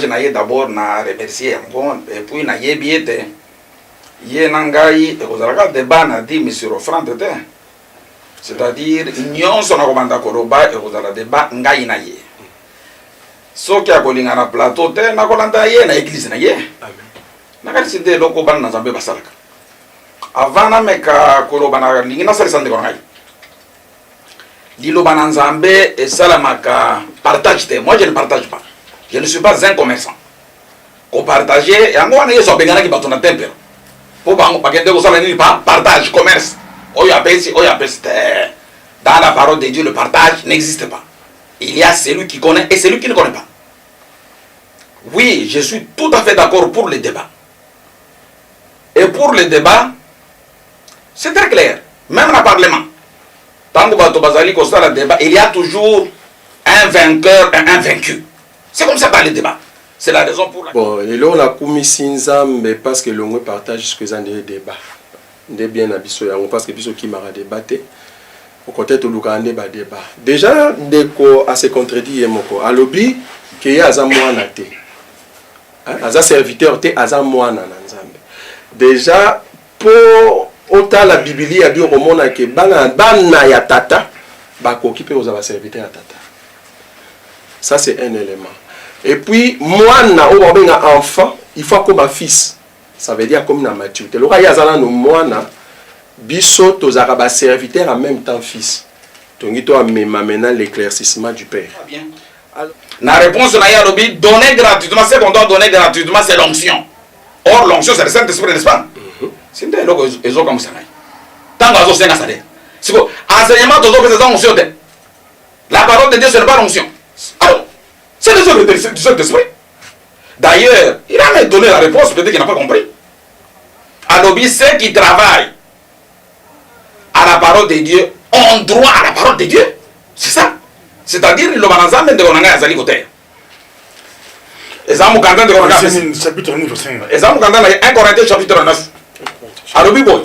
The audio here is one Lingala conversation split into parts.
message naie d'abord na remercier yango et puis na yebiete ye nangai e kozalaka débat na dit monsieur offrande te, c'est-à-dire nyonso na komanda koloba e kozala débat ngai na ye soki akolinga na plateau te na kolanda ye na église na ye. Amen. Na kali sinde loko bana na Nzambe basalaka avant meka koloba na lingi na salisa ndeko ngai liloba na Nzambe et salamaka partage te. Moi je ne partage pas, je ne suis pas un commerçant ko partager yango wana yeso bengana ki bato na tempelo po bango pakende ko sala nini pa partage commerce oyo apesi dans la parole de Dieu. Le partage n'existe pas. Il y a celui qui connaît et celui qui ne connaît pas. Oui, je suis tout à fait d'accord pour le débat. Et pour le débat, c'est très clair. Même dans le Parlement, tant que le débat, il y a toujours un vainqueur et un vaincu. C'est comme ça dans le débat. C'est la raison pour laquelle. Bon, et là on a commis mais parce que l'on partage ce que ça des débats. Des bien abisso parce que biso qui m'a débatté. Au côté de l'Ougandais bas débat. Déjà deko à se contredire moko. À lobby qu'il y a azamwana te. Aza serviteur te azamwana na Nzambe. Déjà pour autant la Bible a dit au monde que bana ya tata ba ko occupé aux serviteurs à tata. Ça c'est un élément. Et puis moi na o benga enfant, il faut comme un fils. Ça veut dire comme na maturité. Le roi yazala no mwana biso tozaka serviteur en même temps fils. Tongito amema maintenant l'éclaircissement du père. Bien. La réponse na yarobi donner gratuitement, c'est qu'on doit donner gratuitement, c'est l'onction. Or l'onction c'est le Saint-Esprit, n'est-ce pas? C'est un logo ezo comme ça. Tant que ça ça. C'est quoi enseignement tozo que c'est onction. La parole de Dieu ce n'est pas l'onction. Alors, c'est le Saint-Esprit. D'ailleurs, il a même donné la réponse, peut-être qu'il n'a pas compris. Alobi, ceux qui travaillent à la parole de Dieu ont droit à la parole de Dieu. C'est ça. C'est-à-dire, le manazame de Gonanga Azali Côté. Ezamu Kandan de Gonanga. Chapitre 9. Ezamu Kandan 1 Corinthiens chapitre 9. Alobi Boy.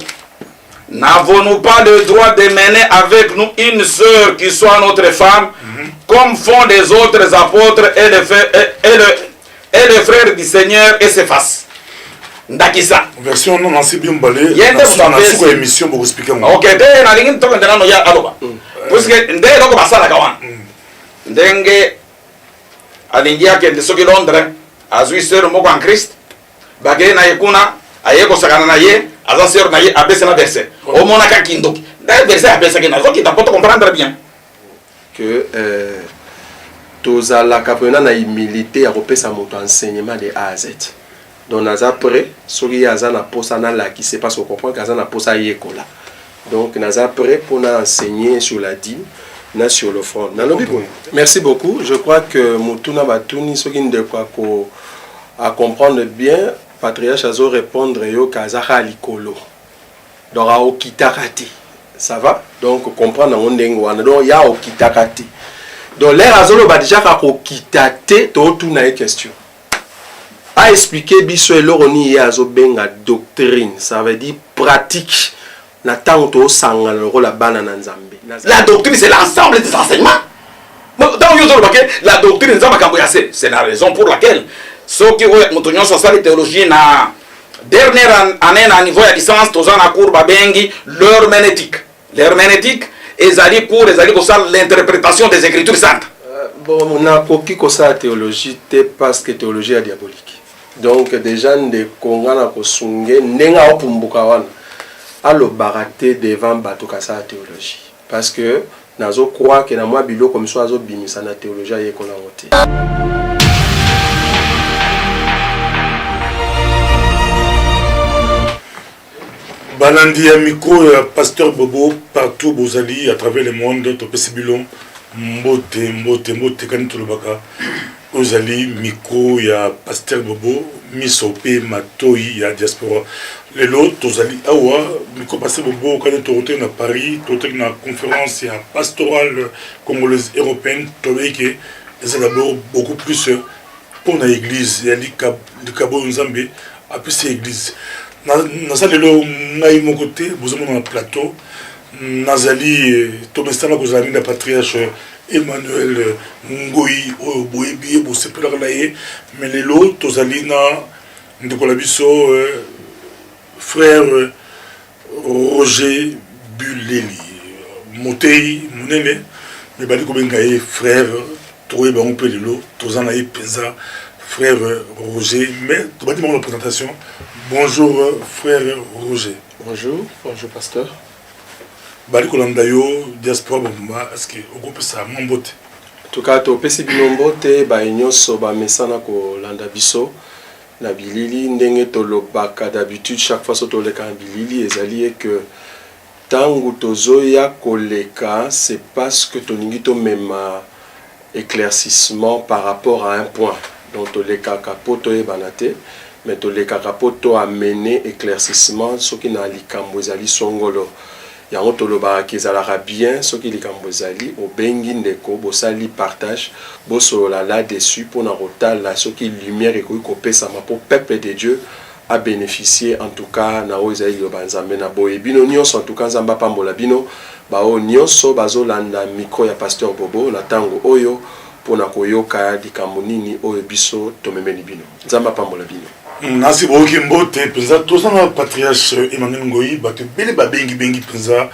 N'avons-nous pas le droit de mener avec nous une sœur qui soit notre femme, comme font les autres apôtres et les frères du Seigneur et ses faces? Ndakisa. Version non c'est bien balé. Yende sur émission pour expliquer. OK, te na lingi to ndana no ya aloba. Parce que ndé loko basala kawan. Ndenge alingia ke ndesoki Londres, azui sœur moko en Christ. Bagé na yekuna, ayeko sakana na ye, aza sœur na ye abese na verset. O mona ka kindoki. Ndé verset abese ke na zoki ta poto comprendre bien que tozala kapena na humilité à repesa moto enseignement de A à Z. Donc naza prêt soki yaza na posa na la qui sait pas ce qu'on comprend kaza na posa yekola. Donc naza prêt pour enseigner sur la dîme na sur le front. Merci beaucoup. Je crois que mutuna batuni soki ndekwa ko à comprendre bien patriarche azo répondre yo kaza likolo. Donc a okitakati. Ça va? Donc comprendre on ndenge wana. Donc ya okitakati. Donc l'air azolo ba déjà ka okitate to tuna une question. A expliquer biso eloroni ya azo benga doctrine, ça veut dire pratique. Na tanto sanga le rôle la bana na Nzambe. La doctrine c'est l'ensemble des enseignements. Dans yo zo la doctrine nzamba kambo ya c'est la raison pour laquelle ceux qui ont motonyo social théologie na dernière année na niveau de licence toza na cours babengi l'herméneutique. L'herméneutique ezali cours ezali ko ça l'interprétation des écritures saintes. Bon, on a coquille comme ça théologie parce que théologie est diabolique. Donc des gens de Kongana Kosungé n'enga opumbuka wana alo baraté devant bato kasa théologie parce que nazo croit que na moi bilo comme ça azo bimisa na théologie yekona wote. Balandi ya micro ya pasteur Bobo partout bozali à travers le monde to pesibilon mbote kanito lobaka ozali micro ya pasteur Bobo misope matoi ya diaspora lelo tozali awa micro pasteur Bobo kanito retourne à Paris retourne na conférence ya pastorale congolaise européenne tobeke c'est d'abord beaucoup plus pour la église ya likabo nzambe après c'est église na lelo ngai mon côté vous avez un plateau nazali tomestana kozala na patriarche Emmanuel Ngoyi oyo boyebi bosepelaka na ye mais lelo tozali na ndeko na biso frère Roger Buleli motei monene mais bali kobenga ye frère toyeba ngo mpe lelo toza na ye mpenza frère Roger mais tobandi bango na présentation. Bonjour frère Roger. Bonjour pasteur. Bali kolanda yo diaspora bomba est-ce que okopesa mambote? En tout cas topesi bino mbote ba nyonso ba mesana kolanda biso na bilili ndenge tolobaka d'habitude chaque fois so toleka na bilili ezali que tangu tozoya koleka c'est parce que toningi to mema éclaircissement par rapport à un point dont toleka kapoto e banate mais toleka kapoto amener éclaircissement ce qui na likambo ezali songolo yango tolobaka kezalaka bien soki likambo ezali obengi ndeko bosali partage bosolola là-dessus mpona kotala soki lumière ekoki kopesama mpo peuple de Dieu a bénéficié en tout cas na oyo ezali liloba nzambe na boye bino nyonso en tout cas nzambe apambola bino bao nyonso bazolanda micro ya pasteur Bobo na ntango oyo mpona koyoka likambo nini oyo biso tomemeli bino nzambe apambola bino. Nasi boki mbote penza tozana patriarche Emmanuel Ngoyi bato bele bengi penza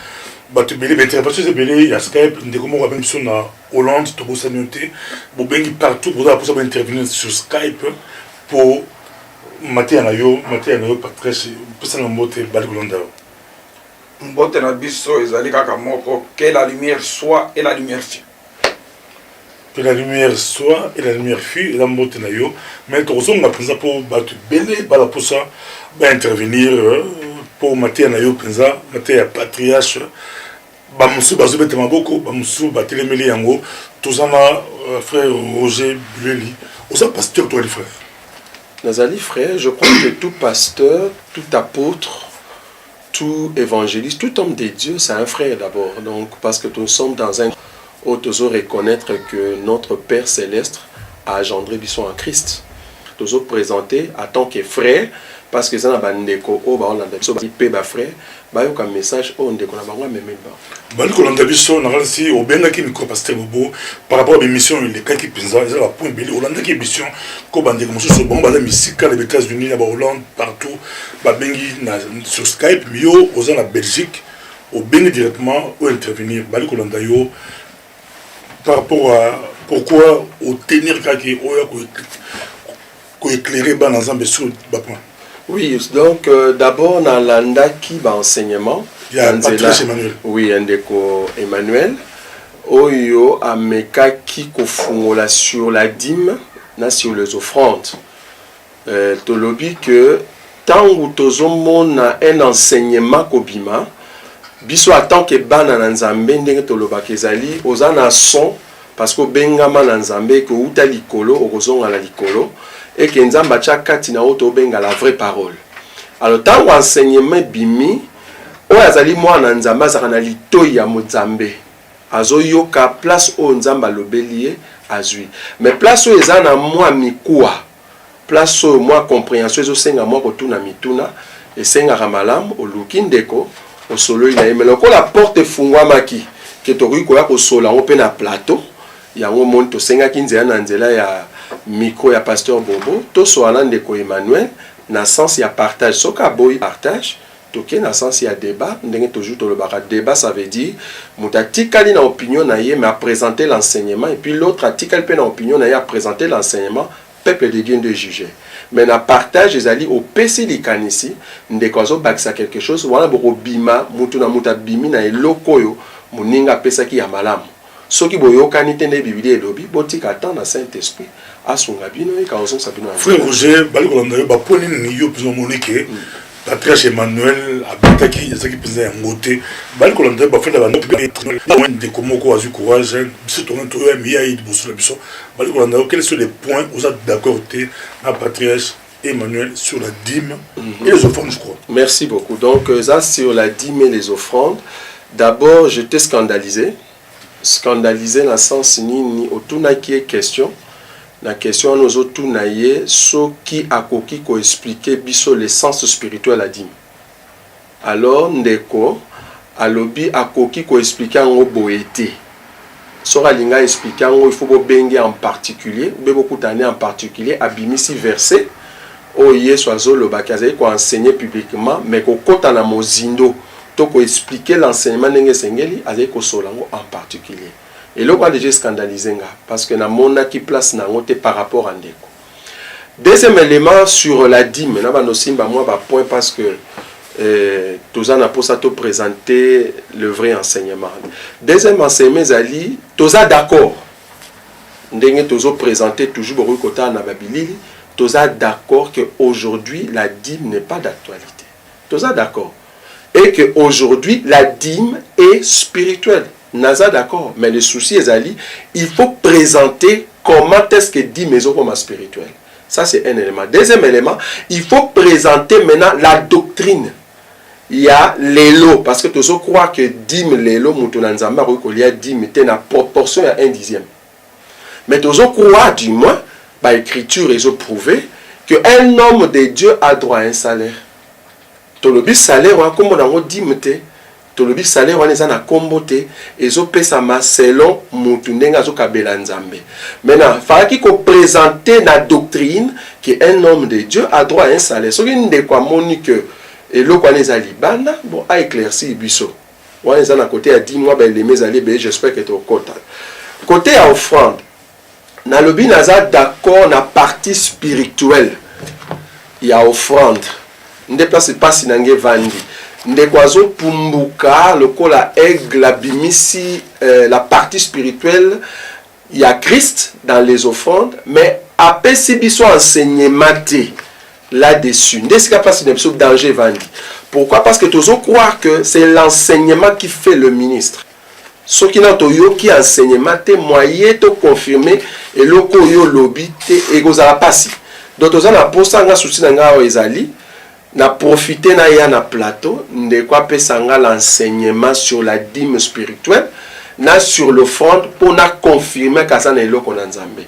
bato bele betere parce que bele ya Skype ndeko moko abengi biso na Hollande to bosani te bo bengi partout pour ça intervenir sur Skype pour mater na yo patriarche pesana mbote bali kolonda mbote na biso ezali kaka moko que la lumière soit et la lumière fut. Que la lumière soit et la lumière fut et la mbote na yo mais tozo nga penza pour batu bele bala pour ça ba intervenir pour mater na yo penza mater ya patriarche ba musu bazo bete maboko ba musu ba telemeli yango tozana frère Roger Buleli osa pasteur toi les frères. Nazali frère, je crois que tout pasteur, tout apôtre, tout évangéliste, tout homme de Dieu, c'est un frère d'abord. Donc parce que nous sommes dans un où nous reconnaître que notre Père Céleste a engendré Bisson en Christ. Nous présenté en tant que frère, parce que ça n'a pas ndeko au baon landa biso ba frère, ba yo comme message au ndeko na bango même ba. Bali ko landa biso na rasi o benga ki micro pasteur Bobo par rapport à l'émission les kaki penza ils la point belé o landa ki émission ko bande ko so bon ba la musique les États-Unis na ba Hollande partout ba bengi na sur Skype mio aux en Belgique au bengi directement ou intervenir bali ko landa yo par rapport à pourquoi au tenir kaki oya ko éclairer ban ensemble sur ba point. Oui, donc d'abord dans l'andaki ba enseignement il y a Patrice Emmanuel. Oui, ndeko Emmanuel oyo amekaki kofungola sur la dîme na sur les offrandes. Tolobi que tangu tozomona un enseignement kobima biso attend que bana na nzambe ndenge toloba kezali ozana son parce que bengama na nzambe ko uta likolo okozonga la likolo et que nzamba chakati na oto benga la vraie parole. Alors tangu enseignement bimi oyo azali mwana nzambe azaka na litoi ya mozambe azoyoka place oyo nzambe alobeli ye azwi mais place oyo eza na mwa mikuwa place oyo mwa compréhension ezosenga mwa kotuna mituna esengaka malamu oluki ndeko osololi na ye mais lokola porte efungwamaki ke tokoki koya kosola yango mpe na plateau yango moni tosengaki nzela na nzela ya micro ya pasteur Bobo tosola ndeko Emmanuel na sens ya partage soka boyi partage toke na sens ya débat ndenge toujours tolobaka débat ça veut dire muta tikali na opinion na ye mais à présenter l'enseignement et puis l'autre atikali pe na opinion na ye à présenter l'enseignement peuple de Dieu de juger mais na partage ezali au pesi likanisi ndeko azobakisa quelque chose wana boko bima mutu na muta bimi na eloko oyo muninga pesaki ya malamu soki boyokani te nde Biblia elobi botika temps na Saint-Esprit asunga bino e kaozo sabino. Frère Roger bali kolanda yo ba poni ni yo plus monique Patriarche Emmanuel abitaki ezaki penza ya ngote bali kolanda ba fenda ba de komoko azu courage biso to to ya miya yi boso la biso bali kolanda quels sont les points vous êtes d'accord te na Patriarche Emmanuel sur la dîme et les offrandes je crois. Merci beaucoup. Donc ça sur la dîme et les offrandes, d'abord j'étais scandalisé dans le sens ni autour qui est question. La question nous autres naie ce qui a koki ko expliquer biso l'essence spirituelle la dîme. Alors ndeko alobi a koki ko expliquer en boété. sera linga expliquant il faut bengi en particulier ou beaucoup d'années en particulier abimisi verset o yeso azolo bakaze ko enseigner publiquement mais ko kota na mozindo to ko expliquer l'enseignement ndenge sengeli azai ko solango en particulier et là on a déjà scandalisé nga parce que na mona qui place na ngote par rapport à ndeko. Deuxième élément sur la dîme na ba no simba moi ba point parce que tous en a pour ça te présenter le vrai enseignement. Deuxième enseignement zali tous a d'accord ndenge tozo présenter toujours beaucoup côté na babilili tous a d'accord que aujourd'hui la dîme n'est pas d'actualité. Tous a d'accord et que aujourd'hui la dîme est spirituelle. Naza d'accord mais le souci est zali il faut présenter comment est-ce que dîme est comme spirituel. Ça c'est un élément. Deuxième élément, il faut présenter maintenant la doctrine. Il y a l'élo, parce que tu crois que dîme l'élo, moutonanzamba, il y a dîme, tu as proportion à 1/10. Mais tu crois, du moins, par l'écriture, ils ont prouvé qu'un homme de Dieu a droit à un salaire. Tu as le salaire, comme on a dîme, tu as le salaire, on a comboté, ils ont payé ça selon moutonenga zo kabela nzambe. Maintenant, il faut présenter la doctrine qu'un homme de Dieu a droit à un salaire. Ce qui est quoi, Monique, et l'eau qu'on les a libana, bon, a éclairci Bisso. On les a à côté à 10 mois, ben les mes alliés, j'espère que tu es au côté. Côté à offrande, na lobi naza d'accord na partie spirituelle. Il y a offrande. Ne déplace pas si nange vandi. Ndekwazo pumbuka, le kola aigle, abimisi, la partie spirituelle, il y a Christ dans les offrandes, mais après si biso enseignement là-dessus. N'est-ce qu'il n'y a pas de danger vandi? Pourquoi? Parce que tu crois que c'est l'enseignement qui fait le ministre. Ce qui n'a pas qui enseignement, moyen de confirmer et le koyo lobby et gozala passi. Donc tu as pour ça nga souci nga ezali na profiter na ya na plateau de quoi pesanga l'enseignement sur la dîme spirituelle na sur l'offrande pour na confirmer que ça na eloko na nzambe.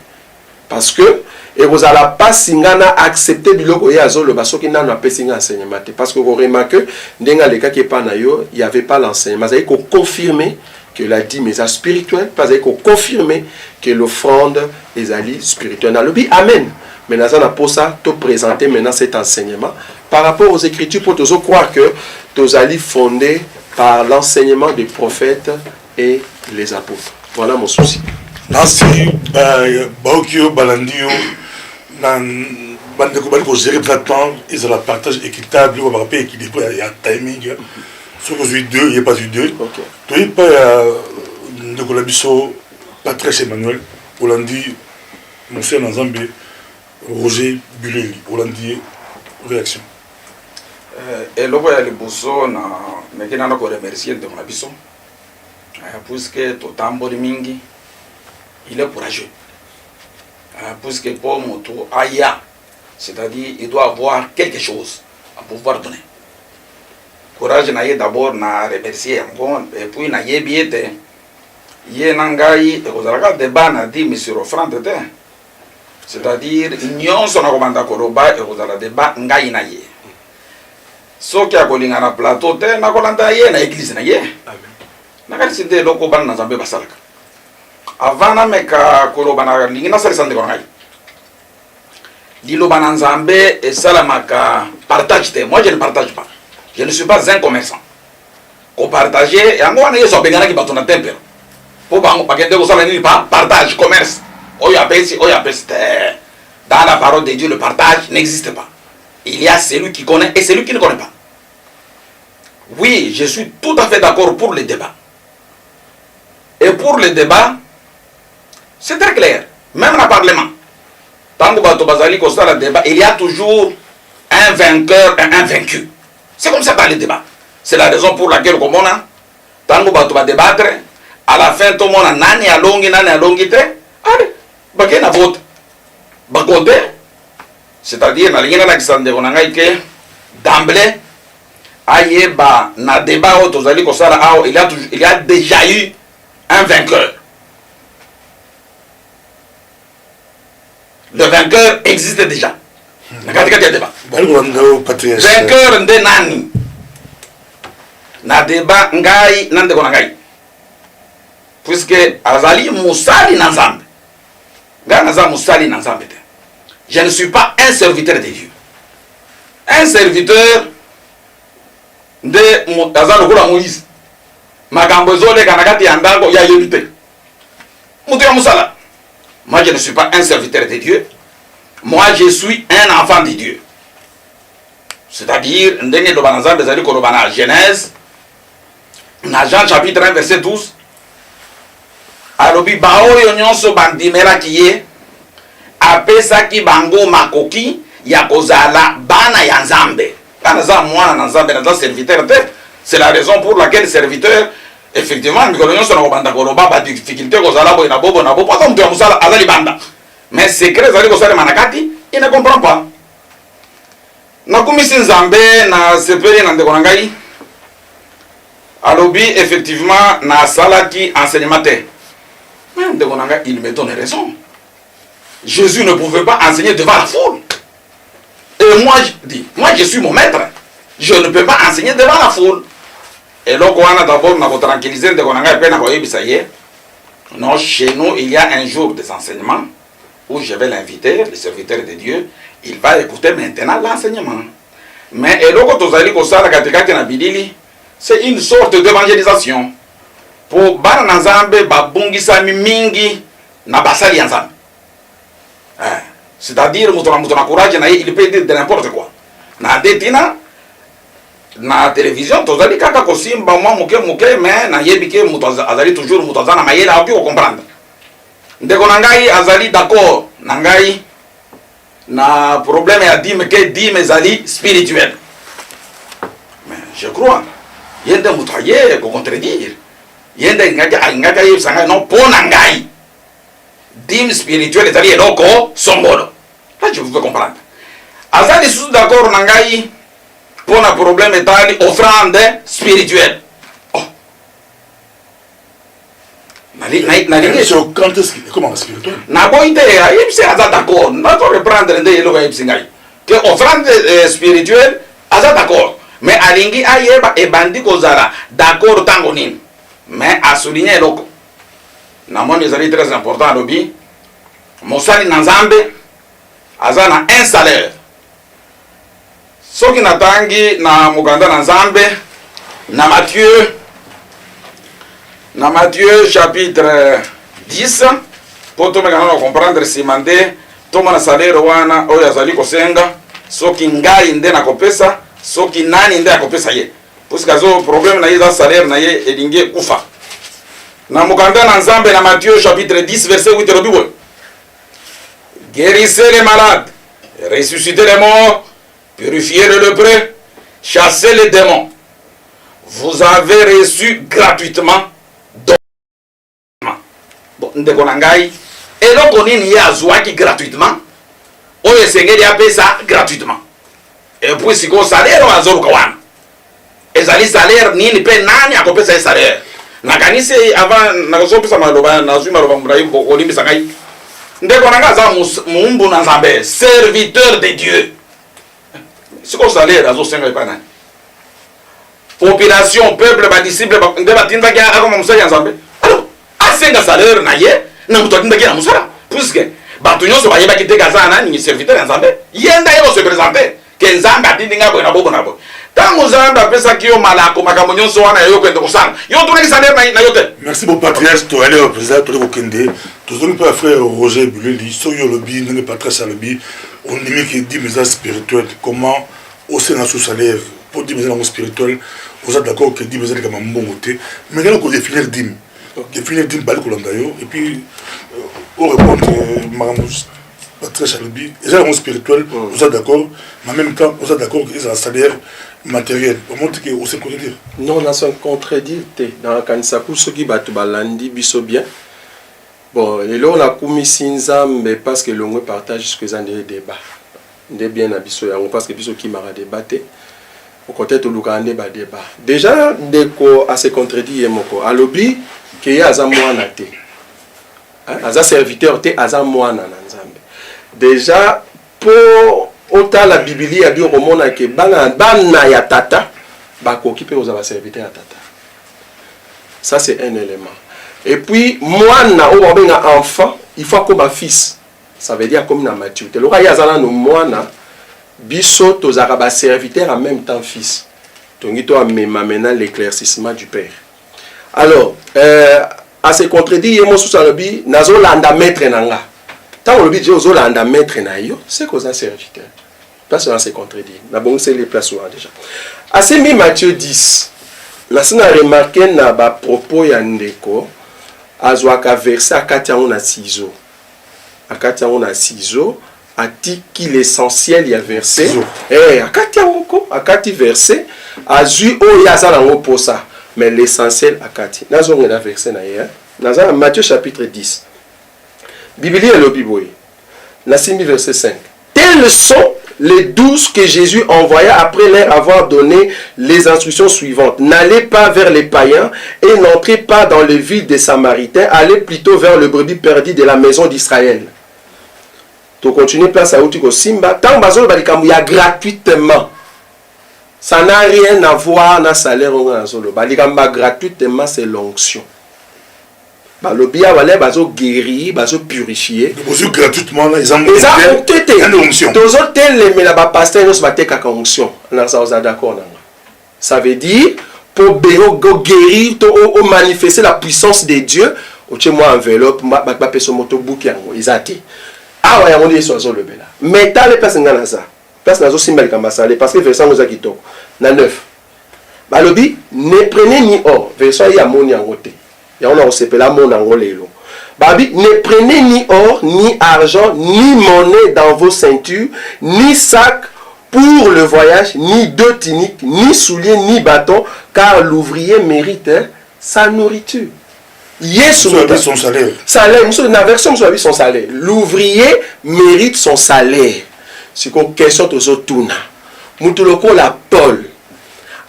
Parce que et vous allez pas singana accepter biloko ya zolo basoki na na pesinga enseignement parce que vous remarquez ndenga les cas qui pas na yo il y avait pas l'enseignement ça il faut confirmer que la dîme est spirituelle parce qu'il faut confirmer que l'offrande est ali spirituelle. Nalobi amen. Mais nous allons pour ça te présenter maintenant cet enseignement par rapport aux Écritures pour te croire que tu allais fondé par l'enseignement des prophètes et les apôtres. Voilà mon souci. Merci. Baokio Balandio. Bande ko ko gérer traitement et ça la partage équitable on va rappeler équilibré il y a timing sur que deux il y a pas eu deux OK tu es pas de collabiso Patrice Emmanuel Hollandi monsieur Nzambe Roger Buleli Hollandi réaction et le voyage le bosso na mais qui n'a pas remercier de collabiso puisque tout tambour mingi il est courageux puisque pour moto aya c'est-à-dire il doit avoir quelque chose à pouvoir donner courage naie d'abord na remercier encore et puis na yebiete ye nangai et kozalaka débat na dit monsieur offrande te c'est-à-dire nyonso na komanda koloba et kozala débat ngai na ye soki akolinga na plateau te na kolanda ye na église na ye amen na kalisi te loko bana na Nzambe basalaka avant na meka koloba na lingina salisa ndeko ngai liloba na Nzambe et salamaka partage te moi je ne partage pas je ne suis pas un commerçant ko partager yango wana yeso bengana ki bato na tempelo po bango pakende ko sala nini pa partage commerce oyo apesi dans la parole de Dieu le partage n'existe pas. Il y a celui qui connaît et celui qui ne connaît pas. Oui, je suis tout à fait d'accord pour le débat. Et pour le débat, c'est très clair. Même dans le Parlement, tant que le débat, il y a toujours un vainqueur et un vaincu. C'est comme ça dans le débat. C'est la raison pour laquelle, comme on a, tant que va débattre, à la fin, tout le monde a nani à longue, allez, il y a vote. C'est-à-dire, d'emblée, na débat il y a déjà eu un vainqueur. Le vainqueur existe déjà. Vainqueur de nani. Na débat ngai nande kona ngai. puisque azali musali na nzambe nga naza musali na nzambe te. Je ne suis pas un serviteur de Dieu. Un serviteur de aza lokola Moïse makambo ezoleka na kati ya ndako ya yebi te mutu ya musala. Moi je ne suis pas un serviteur de Dieu, moi je suis un enfant de Dieu. C'est-à-dire ndenge loba na nzambe ezali koloba na Genèse na Jean chapitre 1 verset 12 alobi baoyo nyonso bandimelaki ye apesaki bango makoki ya kozala bana ya nzambe. Kana za mwana na nzambe na serviteur te. C'est la raison pour laquelle serviteur effectivement mikolo nyonso na kobanda koloba ba difficulté kozala boye na bobo na bobo pas mutu ya musala azali banda. Mais secret ezali kosalema na kati il ne comprend pas. Nakumisi nzambe na sepeli na ndeko na ngai alobi effectivement na salaki enseignement te. Mais ndeko na ngai il me donne raison. Jésus ne pouvait pas enseigner devant la foule. Et moi je dis, moi je suis mon maître. Je ne peux pas enseigner devant la foule. Et donc on a d'abord na tranquilliser ndeko na ngai pe na koyebisa ye. Non, chez nous il y a un jour des enseignements où je vais l'inviter, le serviteur de Dieu. Il va écouter maintenant l'enseignement. Mais eloko tozali kosala katikati na bidili, c'est une sorte d'évangélisation. Pour bana na nzambe babungisa mingi na basali ya nzambe. C'est-à-dire mutu na courage na il peut dire de n'importe quoi. Na detina na télévision tozali kaka kosimba mwa muke mais na yebike mutu azali toujours mutu azana mayele api ko comprendre. Ndeko na ngai azali d'accord na ngai na problème ya dime ke dime ezali spirituel. Mais je crois yende mutu aye ko contredire. Yende ngaka yebisanga non pona ngai. Dime spirituel ezali eloko songolo. Là je pouvais comprendre. Azali sous d'accord na ngai pona problème etali offrande spirituelle. Oh. Quand est-ce qu'il comment spirituel? Na boite yebise aza d'accord. Na to reprendre nde eloko yebise ngai. Que offrande spirituelle aza d'accord. Mais alingi ayeba ebandi kozala d'accord tango nini. Mais a souligner eloko. Na moni ezali très important lobi. Mosali na nzambe aza na un salaire. Soki natangi na muganda na nzambe na Matthieu chapitre 10 pour to mekana comprendre si mande to mana salaire wana oyo azali kosenga soki ngai nde na kopesa soki nani nde akopesa ye parce que zo problème na yeza salaire na ye elingi kufa na muganda na nzambe na Matthieu chapitre 10 verset 8 robibo. Guérissez les malades, ressuscitez les morts, purifiez les lépreux, chassez les démons. Vous avez reçu gratuitement. Bon, ndeko na ngai, eloko nini ye azwaki gratuitement, oyo esengeli apesa gratuitement. Et puis siko salaire azoluka wana. Ezali salaire nini pe nani akopesa salaire. Nakanisi avant nakosopesa maloba nazwi maloba murayi olimbisa ngai. Ndeko na ngai za muumbu na nzambe, serviteur de Dieu. Siko salaire azosenga ipana. Population, peuple, disciple, nde batindaki akoma musala ya nzambe. Alors, asenga salaire na ye, na mutu atindaki na musala. Puisque batu nyonso bayebaki te kazana ni serviteur ya nzambe. Yenda yelo se présenter ke nzambe atindinga boye na bobo na boye. Tango nzambe apesaki yo malako makambo nyonso wana yo kwenda kosala. Yo tunaki salaire na yo te. Merci beaucoup patriarche to aller au président to kokende. To zoni pa frère Roger Buleli, so yo lobi ndenge patriarche lobi, on nimi ki dit message spirituel comment au sein sous salaire pour dire message spirituel. Vous êtes d'accord que 10 message comme un bon côté, mais il faut définir 10. Définir 10 balles et puis on répond très chalobi. Et ça, on spirituel, vous êtes d'accord, mais en même temps, vous êtes d'accord qu'ils ont un salaire matériel. Pour montrer qu'on s'est contredire. Non, on a son contredire. Dans le canisa, pour ceux qui battent balandi, biso bien. Bon, et là, on a commis Sinza, mais parce que l'on partage ce que vous avez débat. Des bien à biso, parce que biso qui m'a débatté. Au côté de l'Ougandais, débat. Déjà, ndeko a se contredit moko. A lobby, qu'il y a un moine te. Un serviteur te, un moine nanzambe. Déjà, pour autant la Bible, il y a dit au monde que bana ya tata, bako qui peut aux serviteurs à tata. Ça, c'est un élément. Et puis, moi, un enfant, il faut comme un fils. Ça veut dire comme une maturité. Le roi Yazala, nous, moi, biso, tous arabes serviteurs en même temps fils. Donc, il doit maintenant l'éclaircissement du père. Alors, à ce contredit, il y a un sous-salabi, nazo landa maître nanga. Tant on le dit, je landa maître na yo, c'est qu'on a serviteur. Parce qu'on s'est contredit. D'abord, c'est les places déjà. À ce mi Matthieu 10, là, on a remarqué na ba propos yandeko. Azwaka verset akatia on a ciseaux. Akatia on a ciseaux. Atiki l'essentiel y a verset. Akatia oko. Akati verset. Azu o yazala on posa. Mais l'essentiel akati. Nazo on a verset na hier. Nazo Matthieu chapitre 10. Bibli et le Biboui. Nasimi verset 5. Tels sont les 12 que Jésus envoya après leur avoir donné les instructions suivantes. N'allez pas vers les païens et n'entrez pas dans les villes des Samaritains. Allez plutôt vers le brebis perdu de la maison d'Israël. Tu continues place à Outiko Simba. Tant bazol balikambu ya gratuitement. Ça n'a rien à voir na salaire on a solo. Balikamba gratuitement c'est l'onction. Le bien va bazo guérir, bazo purifier. Bazo gratuitement là, ils ont une onction. Tous autres tels mais là bas pasteur nous batte ka onction. Là ça vous d'accord là. Ça veut dire pour guérir, pour manifester la puissance de Dieu, au chez moi enveloppe, ba peso moto bouki yango. Izati. Ah ouais, on dit sur le bela. Mais t'as les personnes dans ça. Personne nazo simbali kamba ça parce que verset nous a quitto. Na 9. Ba lobi ne prenez ni or, verset ya moni en côté. On a aussi la mon angolelo. Babi, ne prenez ni or, ni argent, ni monnaie dans vos ceintures, ni sac pour le voyage, ni deux tuniques, ni souliers, ni bâton, car l'ouvrier mérite sa nourriture. Yes, son salaire. Salaire, la version son salaire. L'ouvrier mérite son salaire. C'est une question de Zotuna. Moutuloko la Paul.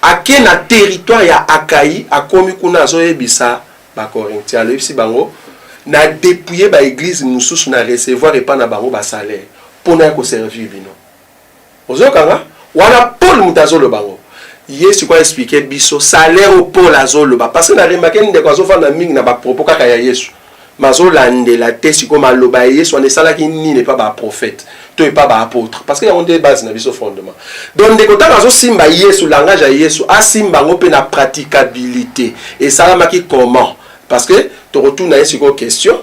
À quel territoire ya Akaï, à Komikuna Zoebisa. Ba Corinthiens le si bango na dépouiller ba église mususu na recevoir et pas na bango ba salaire pour na ko servir bino ozokanga wana Paul mutazo le bango yesu quoi expliquer biso salaire au Paul azolo ba parce que na remarqué ndeko azofa na mingi na ba propos kaka ya Yesu mazolande la tesi comme aloba Yesu on est sala qui ni n'est pas ba prophète toi pas ba apôtre parce que y a des bases na biso fondement donc ndeko ta azo simba Yesu langage ya Yesu asimba ngo pe na praticabilité et ça maki comment. Parce que tu retournes à une question.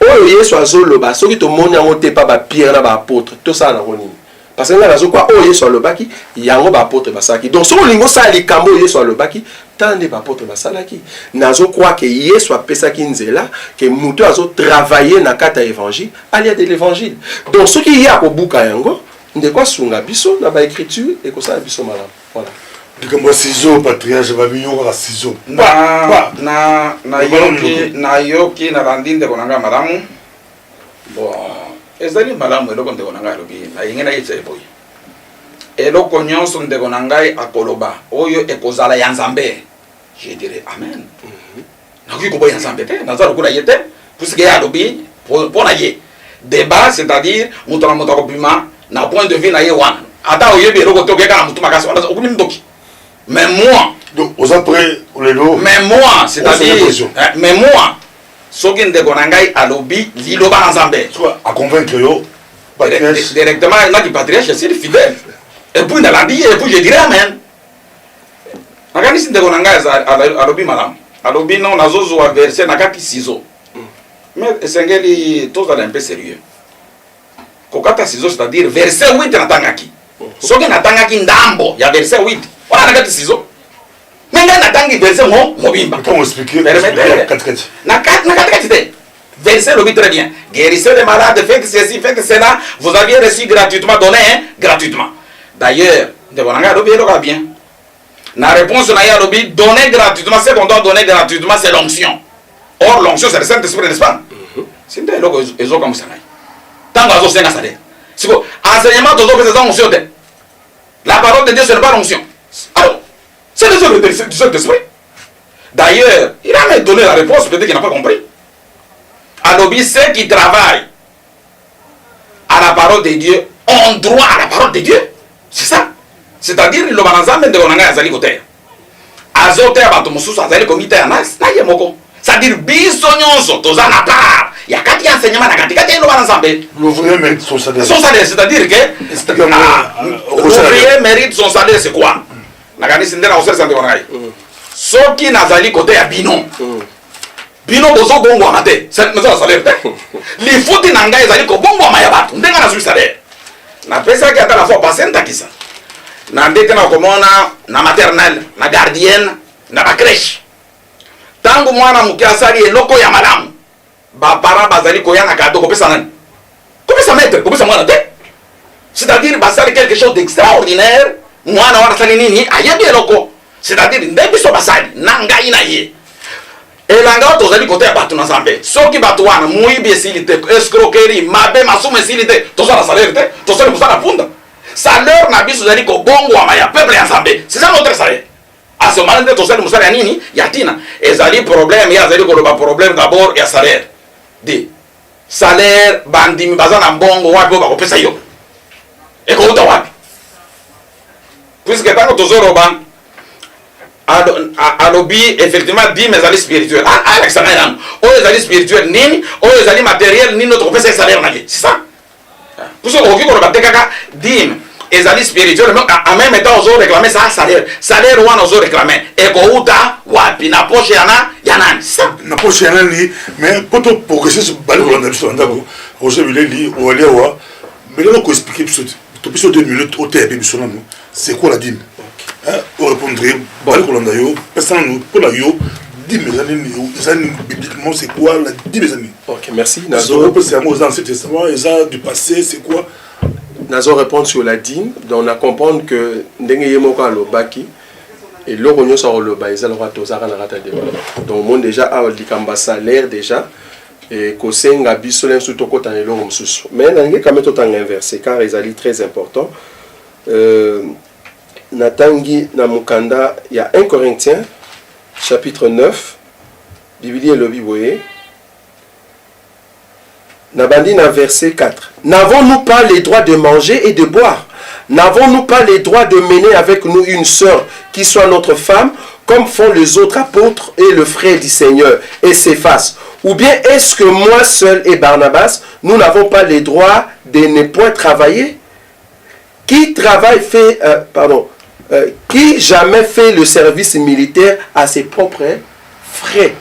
Oh, Yesu azoloba, ceux qui te montrent en haut pas ba pierre na ba apôtre, tout ça na roni. Parce que là azo quoi oh Yesu alobaki, yango ba apôtre basaki. Donc so lingo ça likambo Yesu alobaki, tande ba apôtre basalaki. Nazo croit que Yesu apesaki nzela, que muto azo travailler na kata évangile, alia de l'évangile. Donc ceux qui y a ko buka yango, ndeko sunga biso na ba écriture et ko ça biso malam. Voilà. Dikambo ciseaux patriarche ba minyo ka ciseaux. Na yoki na bandinde konanga malamu. Bon, ezali malamu eloko ndeko nanga lobi na yengena yetse boy. Eloko nyonso ndeko nanga akoloba oyo ekozala ya Nzambe. Je dirais amen. Nakoki ko boya Nzambe te, nazalo kula yete, puisque ya lobi pour na ye. Débat c'est-à-dire mutona mutako bima na point de vue na ye wana. Ata oyebi eloko to keka na mutuma kasi wala okuni mdoki. Mais moi, donc aux après les lots. Mais moi, c'est-à-dire, mais moi, ce qui est gonangai à lobby, liloba ensemble. À convaincre yo. Directement, il y a des patriarches, c'est fidèle. Et puis dans la vie, et puis je dirais amen. Nakani si gonangai à lobby madame. À lobby non, na zozo a versé nakati ciseaux. Mais sengeli tous un peu sérieux. Kokata ciseaux, c'est-à-dire verset 8 na tangaki. Ce qui na tangaki ndambo, il y a verset 8. On a nakati ciseaux. Mais il y a un verset mobimba. Comment expliquer? Verset le dit très bien. Guérissez les malades, faites ceci, faites cela. Vous aviez reçu gratuitement, donné gratuitement. D'ailleurs, bien. La réponse n'a donner gratuitement, c'est qu'on doit donner gratuitement, c'est l'onction. Or, l'onction, c'est le Saint-Esprit, n'est-ce pas? C'est un peu comme ça. Tant que vous avez un c'est quoi? Enseignement, la parole de Dieu, ce n'est pas l'onction. Alors, c'est le Saint-Esprit. D'ailleurs, il a même donné la réponse, peut-être qu'il n'a pas compris. Alobi, ceux qui travaillent à la parole de Dieu ont droit à la parole de Dieu. C'est ça. C'est-à-dire, le c'est-à-dire biso nyonso toza na part ya kati ya enseignement na kati elo bana nzambe. L'ouvrier mérite son salaire. Son salaire, c'est-à-dire que l'ouvrier mérite son salaire, c'est quoi? Na kanisi ndena osesa santé wanai. Soki nazali côté ya bino. Bino bozo bongo amate. C'est notre salaire. Les fautes na ngai ezali ko bongo amaya batu. Ndenga na salaire. Na pesa ki ata la fois passé ntakisa. Na ndete na komona na maternelle, na gardienne, na ba crèche. Tangu mwana mukiasali eloko ya malamu. Ba para bazali koya na kado kopesa nani? Kopesa maître, kopesa mwana te. C'est-à-dire basali quelque chose d'extraordinaire. Mwana wana sali nini? Ayebi eloko. C'est-à-dire ndebi so basali na ngai na ye. Elanga tozali kote ya batu na nzambe. Soki batu wana muibi esili te, escroquerie, mabe masumu esili te, tozala salaire te, tozali musala punda. Salaire na biso zali ko bongo ama ya peuple ya nzambe. C'est ça notre salaire. À ce moment-là, tozali musala ya nini? Ya tina. Ezali problème, ya zali ko ba problème d'abord ya salaire. Di salaire bandimi bazana mbongo wapi ba kopesa yo. Eko uta wapi? Puisque tango tozoroba alobi effectivement dit mes alliés spirituels. Ah, Alexandre, oh les alliés spirituels nini, oh les alliés matériels nini notre kopesa salaire na c'est ça. Puisque au qui ko ba tekaka dit les alliés spirituels en même temps ozo réclamer ça salaire. Salaire wana ozo réclamer. Eko uta wapi na poche yana nani ça. Na poche yana ni mais poto progresser sur balle ko na biso ndako. Roger Bileli o alewa. Mais là ko expliquer biso 2 minutes au TP biso na. C'est quoi la dîme? On répondrait, personne pour la yo, bibliquement c'est quoi la dîme? Ok, merci. Nazo, c'est un mot dans l'Ancien Testament, et ça du passé, c'est quoi? Nazo répond sur la dîme, donc on a comprendre que ndenge yemoka lobaki et l'oronyo sur le bas, ils allaient tozara na rata de. Donc mon déjà a likamba salaire déjà et kosenga bisolen sous toko tanelo msusu. Mais ndenge quand même tout en inversé car ils allaient très important. Natangi Namukanda, il y a 1 Corinthiens, chapitre 9, Bible et le Bible. Nabandi na verset 4. N'avons-nous pas les droits de manger et de boire? N'avons-nous pas les droits de mener avec nous une sœur qui soit notre femme, comme font les autres apôtres et le frère du Seigneur et Céphas? Ou bien est-ce que moi seul et Barnabas, nous n'avons pas les droits de ne point travailler? Qui travaille fait, qui jamais fait le service militaire à ses propres frais?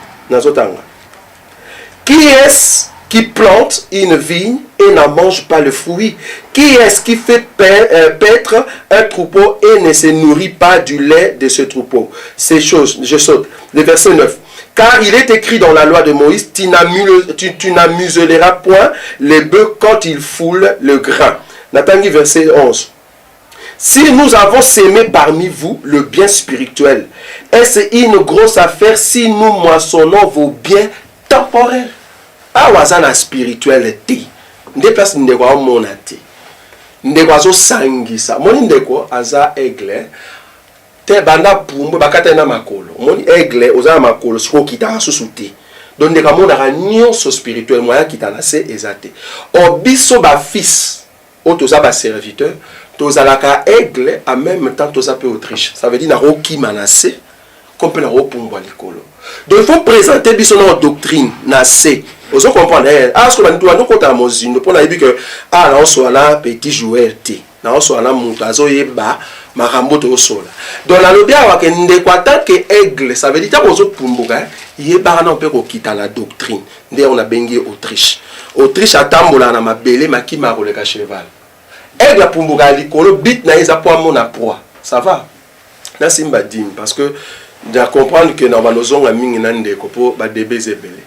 Qui est-ce qui plante une vigne et n'en mange pas le fruit? Qui est-ce qui fait paître un troupeau et ne se nourrit pas du lait de ce troupeau? Ces choses, je saute. Le verset 9. Car il est écrit dans la loi de Moïse, tu n'amuselleras point les bœufs quand ils foulent le grain. Natangi verset 11. Si nous avons sémé parmi vous le bien spirituel, est-ce une grosse affaire si nous moissonnons vos biens temporaires? Ah, wazana spirituel te. Ndeplas ndeko a monate. Ndeko azo sangisa. Moni ndeko aza aigle. Te banda pumbo bakata na makolo. Moni aigle oza makolo siko kita susute. Donc ndeko monaka nyonso spirituel moya kita na se ezate. Obiso ba fils. Otoza ba serviteur. Tozalaka aigle en même temps toza pe Autriche. Ça veut dire na roki manase comme pe na ropumbo likolo. Donc il faut présenter biso na doctrine na se. Vous comprenez? Ah, ce que nous avons compté à Mozino pour la que ah là on soit là petit joueur t. Là on soit là montazo yeba marambo to sola. Donc la lobia wa ke ndekwata ke aigle, ça veut dire ta bozo pumbuka yeba na pe ko kita la doctrine. Nde on a bengi Autriche. Autriche atambola na mabele makima roleka cheval. Aigle la pumbuka likolo bit na eza po mona proie. Ça va? Là simba dim parce que de comprendre que na banozonga mingi na ndeko po ba debezebele.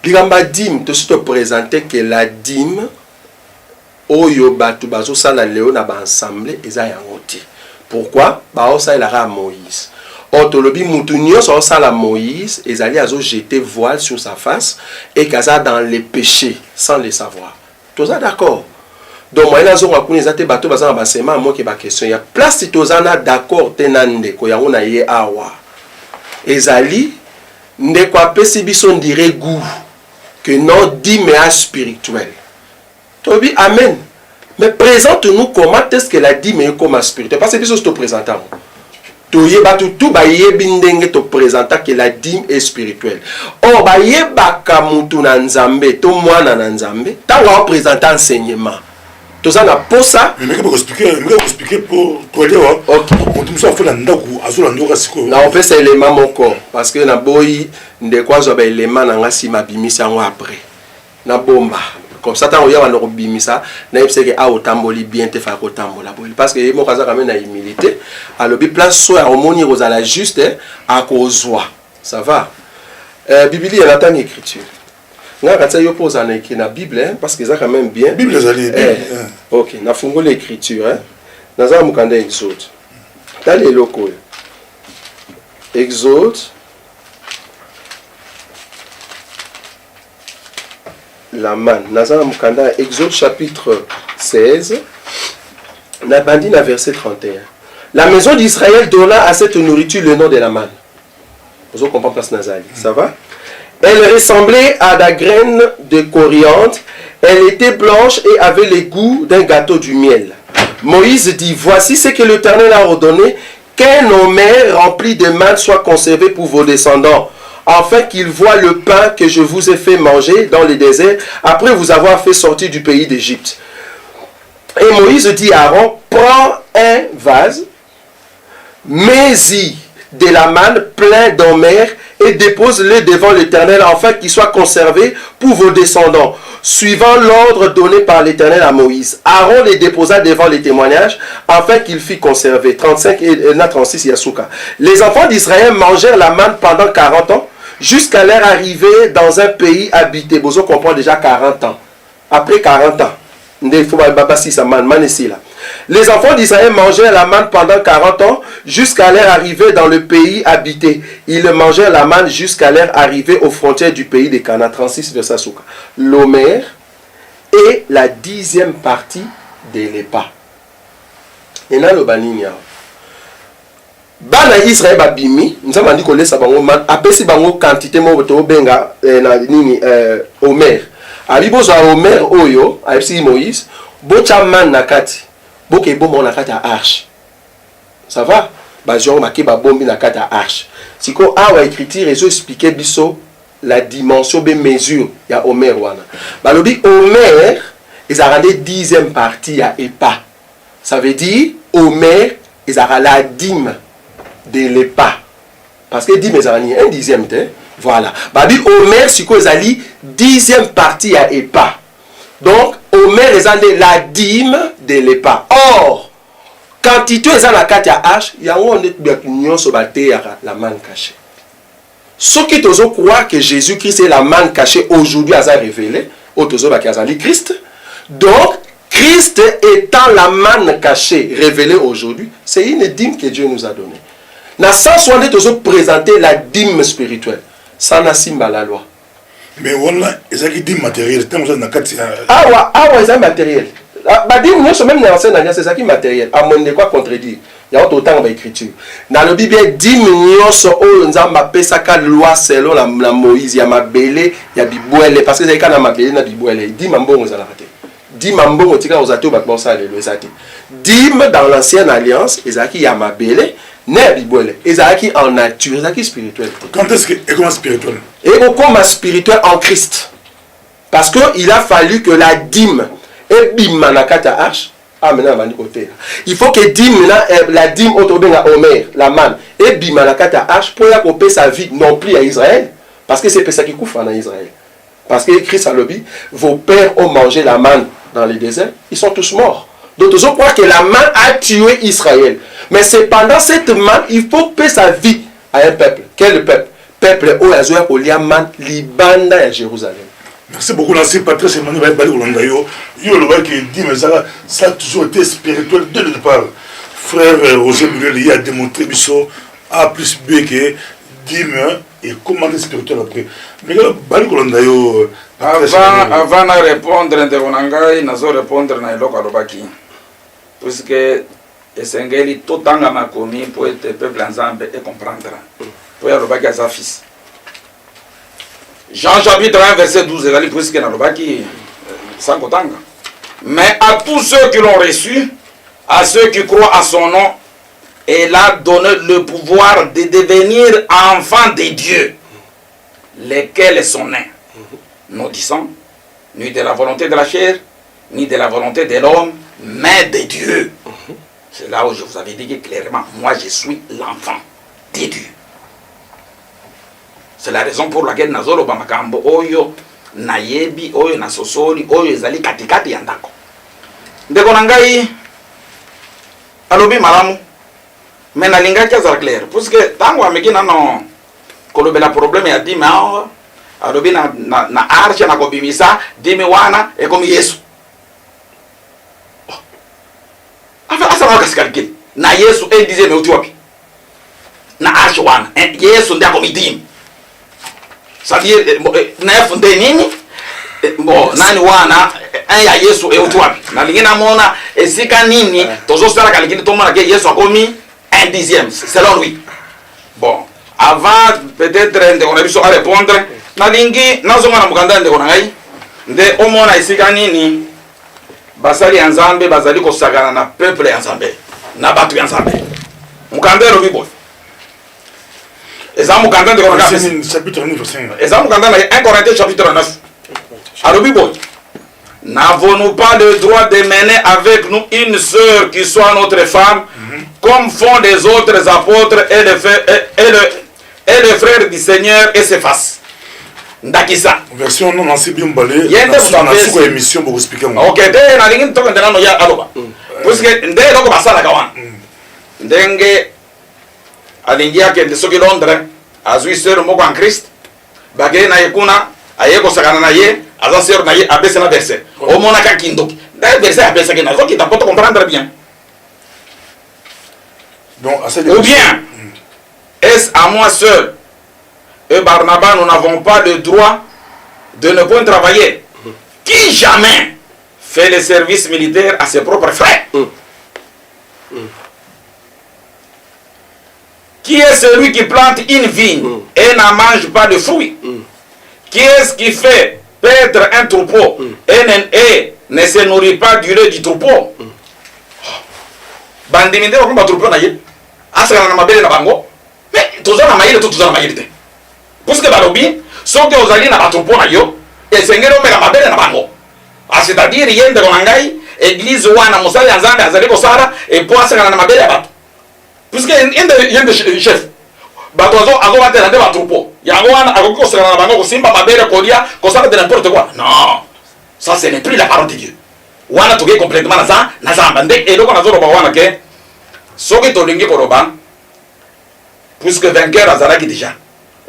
Ligamba dîme, tout se présenter que la dîme, oyo batu bazo sala leo na ba ensemble eza yango te. Pourquoi? Ba osa ilara Moïse. Otolobi mutu nyonso sala Moïse, ezali azo jeter voile sur sa face et kaza dans les péchés sans le savoir. Toza d'accord. Donc moi nazo ngakuni ezate bato baza ba sema mo ke ba question ya place toza na d'accord tenande ko yango na ye awa. Ezali ndeko apesi biso ndire goût que non dîme spirituel. Tobi amen. Mais présente-nous comment est-ce que la dîme est comme spirituel. Parce que c'est ce que présentons. toyeba tout bayebi ndenge to présenta que la dîme est spirituelle. Or bayeba mutu na nzambe to mwana na nzambe tango présenter enseignement. Tout ça na posa. Mais je vais expliquer pour toi. Ok. Na on fait ces éléments mon corps parce que na boyi ndé kwa zo ba élément na ngasi mabimisa ngo après. Na bomba. Comme ça tant oya wana robimisa na yebse que a otamboli bien te fa ko tambola boyi parce que mo kaza quand même na humilité. Alobi place so ya omoni rozala juste à kozwa. Ça va. Bibli y a la écriture. Nga katsa yo pose en écrit na Bible hein, parce que ça quand même bien. Bible zali. OK, na fungo l'écriture hein. Naza mukanda Exode. Tali loko. Exode. La manne. Naza mukanda Exode chapitre 16. Na bandi na verset 31. La maison d'Israël donna à cette nourriture le nom de la manne. Vous comprenez place Nazali. Ça va? Elle ressemblait à la graine de coriandre. Elle était blanche et avait le goût d'un gâteau du miel. Moïse dit, voici ce que l'Éternel a ordonné, qu'un omer rempli de manne soit conservé pour vos descendants, afin qu'ils voient le pain que je vous ai fait manger dans le désert, après vous avoir fait sortir du pays d'Égypte. Et Moïse dit à Aaron, prends un vase, mets-y de la manne plein d'omer, et dépose-le devant l'Éternel afin qu'il soit conservé pour vos descendants, suivant l'ordre donné par l'Éternel à Moïse. Aaron les déposa devant les témoignages afin qu'il fût conservé. 35 et 36 Yasuka. Les enfants d'Israël mangèrent la manne pendant 40 ans jusqu'à leur arrivée dans un pays habité. Bozo comprend déjà 40 ans. Après 40 ans, les enfants d'Israël mangèrent la manne pendant 40 ans jusqu'à leur arrivée dans le pays habité. Ils mangèrent la manne jusqu'à leur arrivée aux frontières du pays des Canaan. 36 verset Souka. L'omer est la 10e partie de l'épa. Et là le banini. Bana Israël babimi, nous avons dit qu'on laisse bango man, apesi bango quantité mo to benga na nini omer. Abibo zo omer oyo, apesi Moïse, bocha man nakati. Boke bombo nakati a arche. Ça va? Bajon maki ba bombi nakati a arche. Siko awa écriture et expliquer biso la dimension be mesure ya omer wana. Balobi omer ils a rendu 10e partie à épa. Ça veut dire omer ils a la dîme de l'épa. Parce que dîme ils a un 10e voilà. Babi omer siko ils a 10e partie à épa. Donc omer ils a la dîme de l'épa. Or quantité ils a la carte à H, il y a on est bien sur la manne cachée. Ce qui te croit que Jésus-Christ est la manne cachée aujourd'hui à révélé, autozo bakazali Christ. Donc Christ étant la manne cachée révélée aujourd'hui, c'est une dîme que Dieu nous a donnée. Na sans soin de présenter la dîme spirituelle, ça n'a simba la loi. Mais voilà, ils ont dit matériel, ils ont matériel. Badim nous sommes même dans c'est ça qui matériel. À moins de quoi contredire. Il y a autant d'écriture. Dans le Bible, 10 millions sont au nzamba pesaka loi selon la Moïse. Il y a ma belé, il y a bibouele parce que c'est quand ma belé na bibouele. 10 mambo on a raté. 10 mambo on tika aux ato bakbo ça le zati. 10 dans l'ancienne alliance, ezaki ya ma belé, ne bibouele. Ezaki en nature, ezaki spirituel. Quand est-ce que et comment spirituel? Et comment spirituel en Christ. Parce que il a fallu que la dîme et bim manakata arche. Ah maintenant on va côté. Il faut que dîme la dîme autobenga Omer, la manne et bim manakata arche pour la couper sa vie non plus à Israël parce que c'est ça qui couvre en Israël. Parce que Christ a lobby, vos pères ont mangé la manne dans le désert, ils sont tous morts. Donc ils croient que la manne a tué Israël. Mais c'est pendant cette manne, il faut payer sa vie à un peuple. Quel peuple? Peuple où il y a Oliaman, Libanda et Jérusalem. Merci beaucoup, Nancy Patrice Emmanuel Bali Olandayo. Yo le voit qui dit, mais ça a toujours été spirituel dès le départ. Frère Roger Miguel, il a démontré Bisso A plus B que dîme et comment spirituel après. Mais Bali Olandayo. Avant de répondre, je vais répondre à Eloko Alobaki. Puisque Esengeli, tout temps à ma commis pour être peuple ensemble et comprendre. Pour Alobaki à sa fils. Jean chapitre 1 verset 12, mais à tous ceux qui l'ont reçu, à ceux qui croient à son nom, Elle a donné le pouvoir de devenir enfants de Dieu, lesquels sont nés. Nous disons, ni de la volonté de la chair, ni de la volonté de l'homme, mais de Dieu. C'est là où je vous avais dit clairement, moi je suis l'enfant de Dieu. C'est la raison pour laquelle nazolo bamakambo oyo nayebi oyo nasosoli oyo ezali katikati ya ndako. Ndeko na ngai alobi malamu mais nalingaki azala clair parce que tango ameki nano kolobela problème ya dime awa alobi na arche na kobimisa dime wana ekomi Yesu. Asala wakasikaliki na Yesu ndize meuti wapi na arche wana Yesu ndiye akomi dime. C'est-à-dire neuf nde nini bon nani wana ya Yesu euti wapi na lingine mona esika nini tozosala kalikini tomona ke Yesu akomi un dixième selon lui. Bon avant peut-être ndeko na biso a répondre na lingi nazonga na mukanda ndeko na ngai nde omona esika nini basali ya Nzambe bazali kosakana na peuple ya Nzambe na batu ya Nzambe mukanda lo bibo Ezamu Kanda de chapitre 9 verset 1. Ezamu Kanda 1 Corinthiens chapitre 9. Alors Bible. N'avons-nous pas le droit de mener avec nous une sœur qui soit notre femme, comme font les autres apôtres et les frères du Seigneur et ses faces? Ndakisa. Version non ancien bien balé. Yende sur émission pour expliquer moi. OK, de na lingine to kanda no ya aloba. Parce que ndé loko basala kawan. Ndenge alingia kende soki Londres azui sœur moko en Christ bagé na yekuna ayeko sakana na ye aza sœur na ye abese na verset o mona ka kindoki da verset abese ke na zoki ta poto comprendre bien. Donc ou bien est-ce à moi seul et Barnabas nous n'avons pas le droit de ne point travailler? Qui jamais fait le service militaire à ses propres frères? Qui est celui qui plante une vigne et n'en mange pas de fruits? Qui est-ce qui fait paître un troupeau et ne se nourrit pas du lait du troupeau? Bandiminde ko ba troupeau na ye. Asaka na mabele na bango. Mais toza na mayele to toza na mayele te. Parce que balobi soki ozali na ba troupeau na yo esengero me na mabele na bango. C'est-à-dire yende ko ngai église wana musali Nzambe azali ko sala et po asaka na mabele ya bato. Puisque yende chef bato azo batela de ba troupeau yango wana akoko sala na bango ko simba mabele kolia ko sala de n'importe quoi. Non, ça ce n'est plus la parole de Dieu. Wana toke complètement na zamba nde eloko na zolo ba wana ke soki tolingi koloba puisque vainqueur azalaki déjà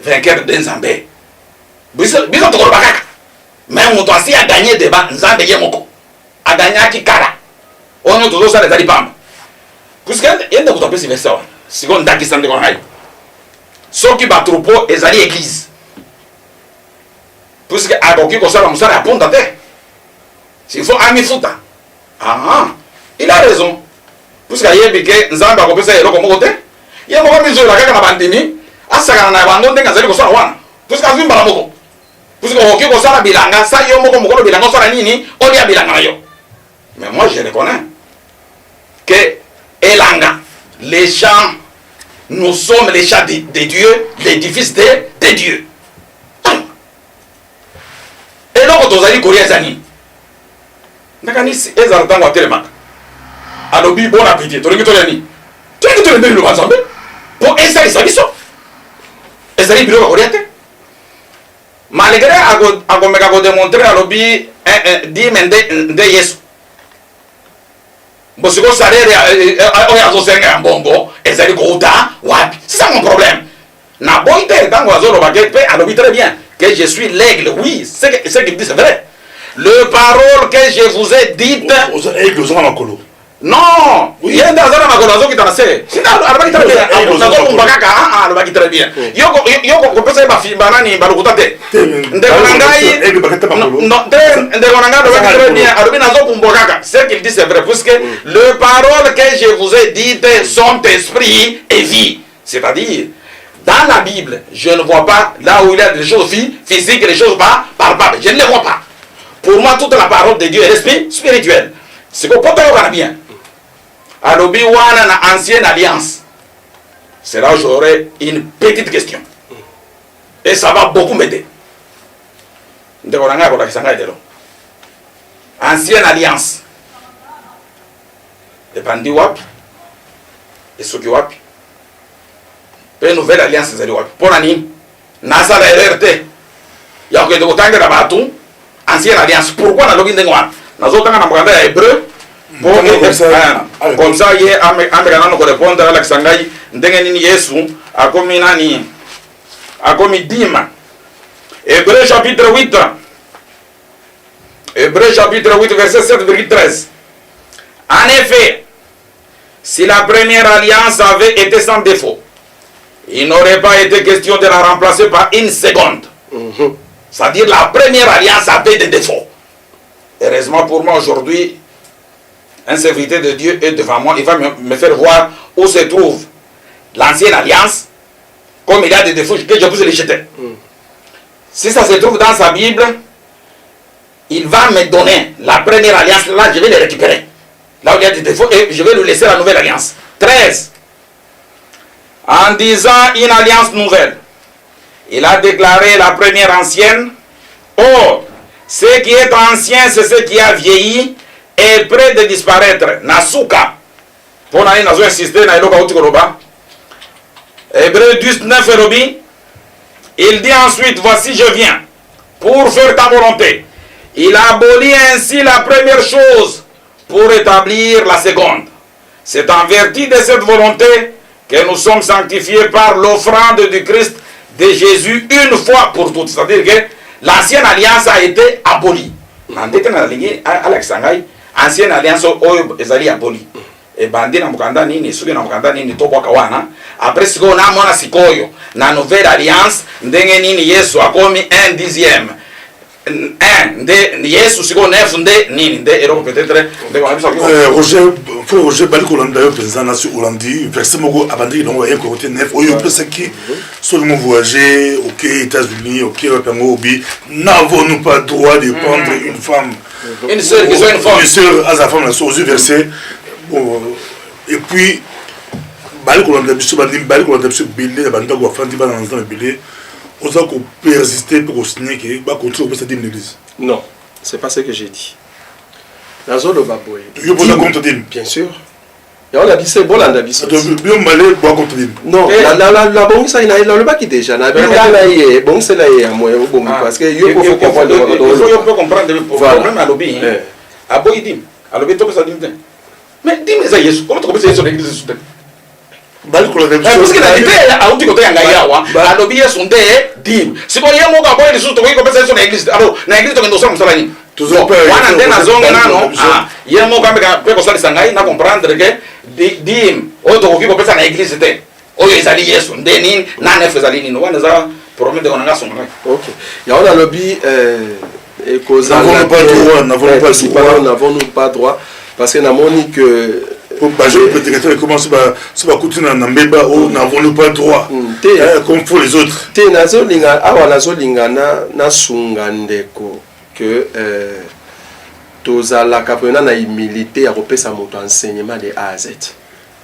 vainqueur de Nzambe biso tokoloba kaka mais moto asi a gagné débat Nzambe ye moko a gagné kala ono tozo sala ezali pamba puisque yende kutope si verset wana siko ndakisa ndeko ngai soki ba troupeau ezali église puisque akoki kosala musala ya ponda te s'il faut amifuta il a raison puisque yebi ke Nzambe akopesa eloko moko te ye moko mizola kaka na bandimi asakana na bango ndenge azali kosala wana puisque azwi mbala moko puisque okoki kosala bilanga sa yo moko mokolo bilanga osala nini olia bilanga na yo. Mais moi je reconnais que elanga les champs nous sommes les champs de Dieu, l'édifice de Dieu. Eloko tozali kolia zani nakanisi ezala tango atelemaka alobi bon appétit tolingi toliani tolingi tolende liloba Nzambe po esalisa biso ezali biloko kolia te malgré akomeka kodemontre alobi dime nde Yesu bosiko salaire oyo azosenga ya mbongo ezali kouta wapi? C'est ça mon problème. Na boyi te tango azoloba ke pe alobi très bien que je suis l'aigle. Oui, ce qu'il dit c'est vrai. Le parole que je vous ai dite. Non, il y a des gens qui ont fait. C'est très bien. Yoko pesa ba fi banani balukuta te. Ce qu'il dit c'est vrai puisque le parole que je vous ai dite sont esprit et vie. C'est-à-dire dans la Bible, je ne vois pas là où il y a des choses physiques et des choses pas palpables. Je ne les vois pas. Pour moi, toute la parole de Dieu est l'esprit spirituel. C'est qu'on peut pas bien. Alobi wana na ancienne alliance. c'est là où j'aurai une petite question. Et ça va beaucoup m'aider. Ancienne alliance. Et bandi wapi. Et ceux qui wapi. Une nouvelle alliance, c'est wapi. Pour l'année, Nasa la RRT. Il y a que autant de rabatou. Ancienne alliance. Pourquoi on a login de moi? Nous avons un hébreu. Comme ça, il y a un mécanisme qui répond à l'Alexandrie. Ndengeni Yesu a commis nani, a commis Dima. Hébreu chapitre 8. Hébreu chapitre 8, verset 7,13. En effet, si la première alliance avait été sans défaut, il n'aurait pas été question de la remplacer par une seconde. C'est-à-dire la première alliance avait des défauts. Heureusement pour moi aujourd'hui, un serviteur de Dieu est devant moi, il va me faire voir où se trouve l'ancienne alliance, comme il y a des défauts que je puisse les jeter. Si ça se trouve dans sa Bible, il va me donner la première alliance, là je vais les récupérer. Là où il y a des défauts, et je vais lui laisser la nouvelle alliance. 13. En disant une alliance nouvelle, il a déclaré la première ancienne. Or, ce qui est ancien, c'est ce qui a vieilli et près de disparaître. Nasuka. Pour aller nous insister dans le Hébreu 19 Robi. Il dit ensuite, voici je viens pour faire ta volonté. Il abolit ainsi la première chose pour établir la seconde. C'est en vertu de cette volonté que nous sommes sanctifiés par l'offrande du Christ de Jésus une fois pour toutes. C'est-à-dire que l'ancienne alliance a été abolie. Ancienne alliance est abolie. Et bandi na mukanda nini, suki na mukanda nini tobo kawana. Après ce qu'on a mona sikoyo, na nouvelle alliance, ndenge nini Yesu akomi 1/10. 1 de Yesu siko 9 de nini de ero peut-être Roger bali kolanda yo penza na sur Hollandi verset moko abandi donc un côté 9 oyo pesa qui seulement voyager OK États-Unis OK Pango obi n'avons-nous pas droit de prendre une femme une sœur qui soit une femme une sœur à sa femme la source verset et puis bali kolanda biso belé banda ko fandi bana dans belé on a persister pour signer que va continuer cette église. Non, c'est pas ce que j'ai dit. La zone de Baboy. Tu peux contre dire bien sûr. Et on a dit c'est bon on a dit ça. Bien malé boire contre dire. Non, la bon ça il a le bac déjà na bien là y bon c'est là y a moi bon parce que il faut comprendre il faut comprendre le problème à lobby. À boy dim. À lobby to ça dim. Mais dim ça Yesu, comment tu peux dire sur l'église parce que la idée a un côté yangayawa alobi Yesu nde dim siko yemo ka boy lisu to ko pesa sur l'église alors na église to ndo ça musala ni wana ndena zonga nano yemo ka pe ko salisa ngai na comprendre que dim o to ko pesa na église te oyo ezali Yesu nde nini na nefe ezali nini wana za problème de konanga songa. OK ya on a lobby et cause n'avons-nous pas droit parce que na moni que peut-être commencer par continuer na mbeba ou n'avons-nous pas droit comme pour les autres te nazolinga awa nazolingana na sungandeko que tozalaka pena na humilité ya kopesa moto enseignement de A à Z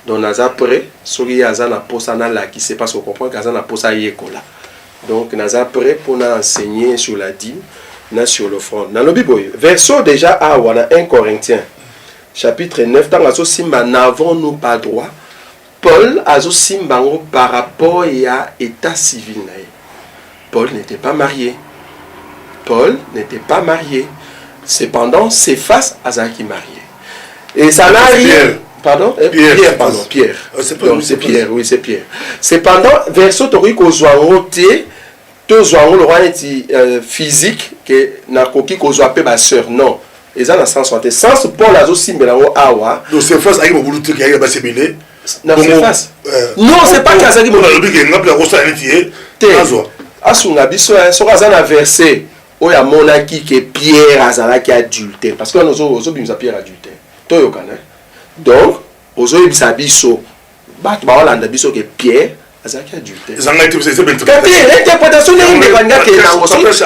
donc naza prêt soki aza na posa na laki c'est parce qu'on comprend qu'aza na posa yekola donc naza prêt pour na enseigner sur la dîme na sur l'offrande na lobi boy verso déjà awa na 1 Corinthiens chapitre 9, tant que simba n'avons-nous pas droit. Paul a simba par rapport à l'état civil. Paul n'était pas marié. Paul n'était pas marié. Cependant, c'est face à ça qui marié. Et ça n'a rien. Pardon Pierre, pardon, Pierre. C'est Pierre, oui, c'est Pierre. Cependant, verso torico zoaroté, to zoaro le roi physique que n'a coquille qu'on soit ma sœur. Non. Et ça dans sens santé sens Paul a aussi mélango awa donc c'est face avec mon boulot qui a passé belé non c'est face non c'est pas Kazaki mon lobby qui ngapla rosa netié azo asunga biso so kaza na verset oya monaki que Pierre azalaki adultère parce que nous ozo bimisa Pierre adultère to yokana donc ozo bimisa biso ba olanda biso que Pierre azalaki adultère zanga c'est bien l'interprétation n'est pas ngaka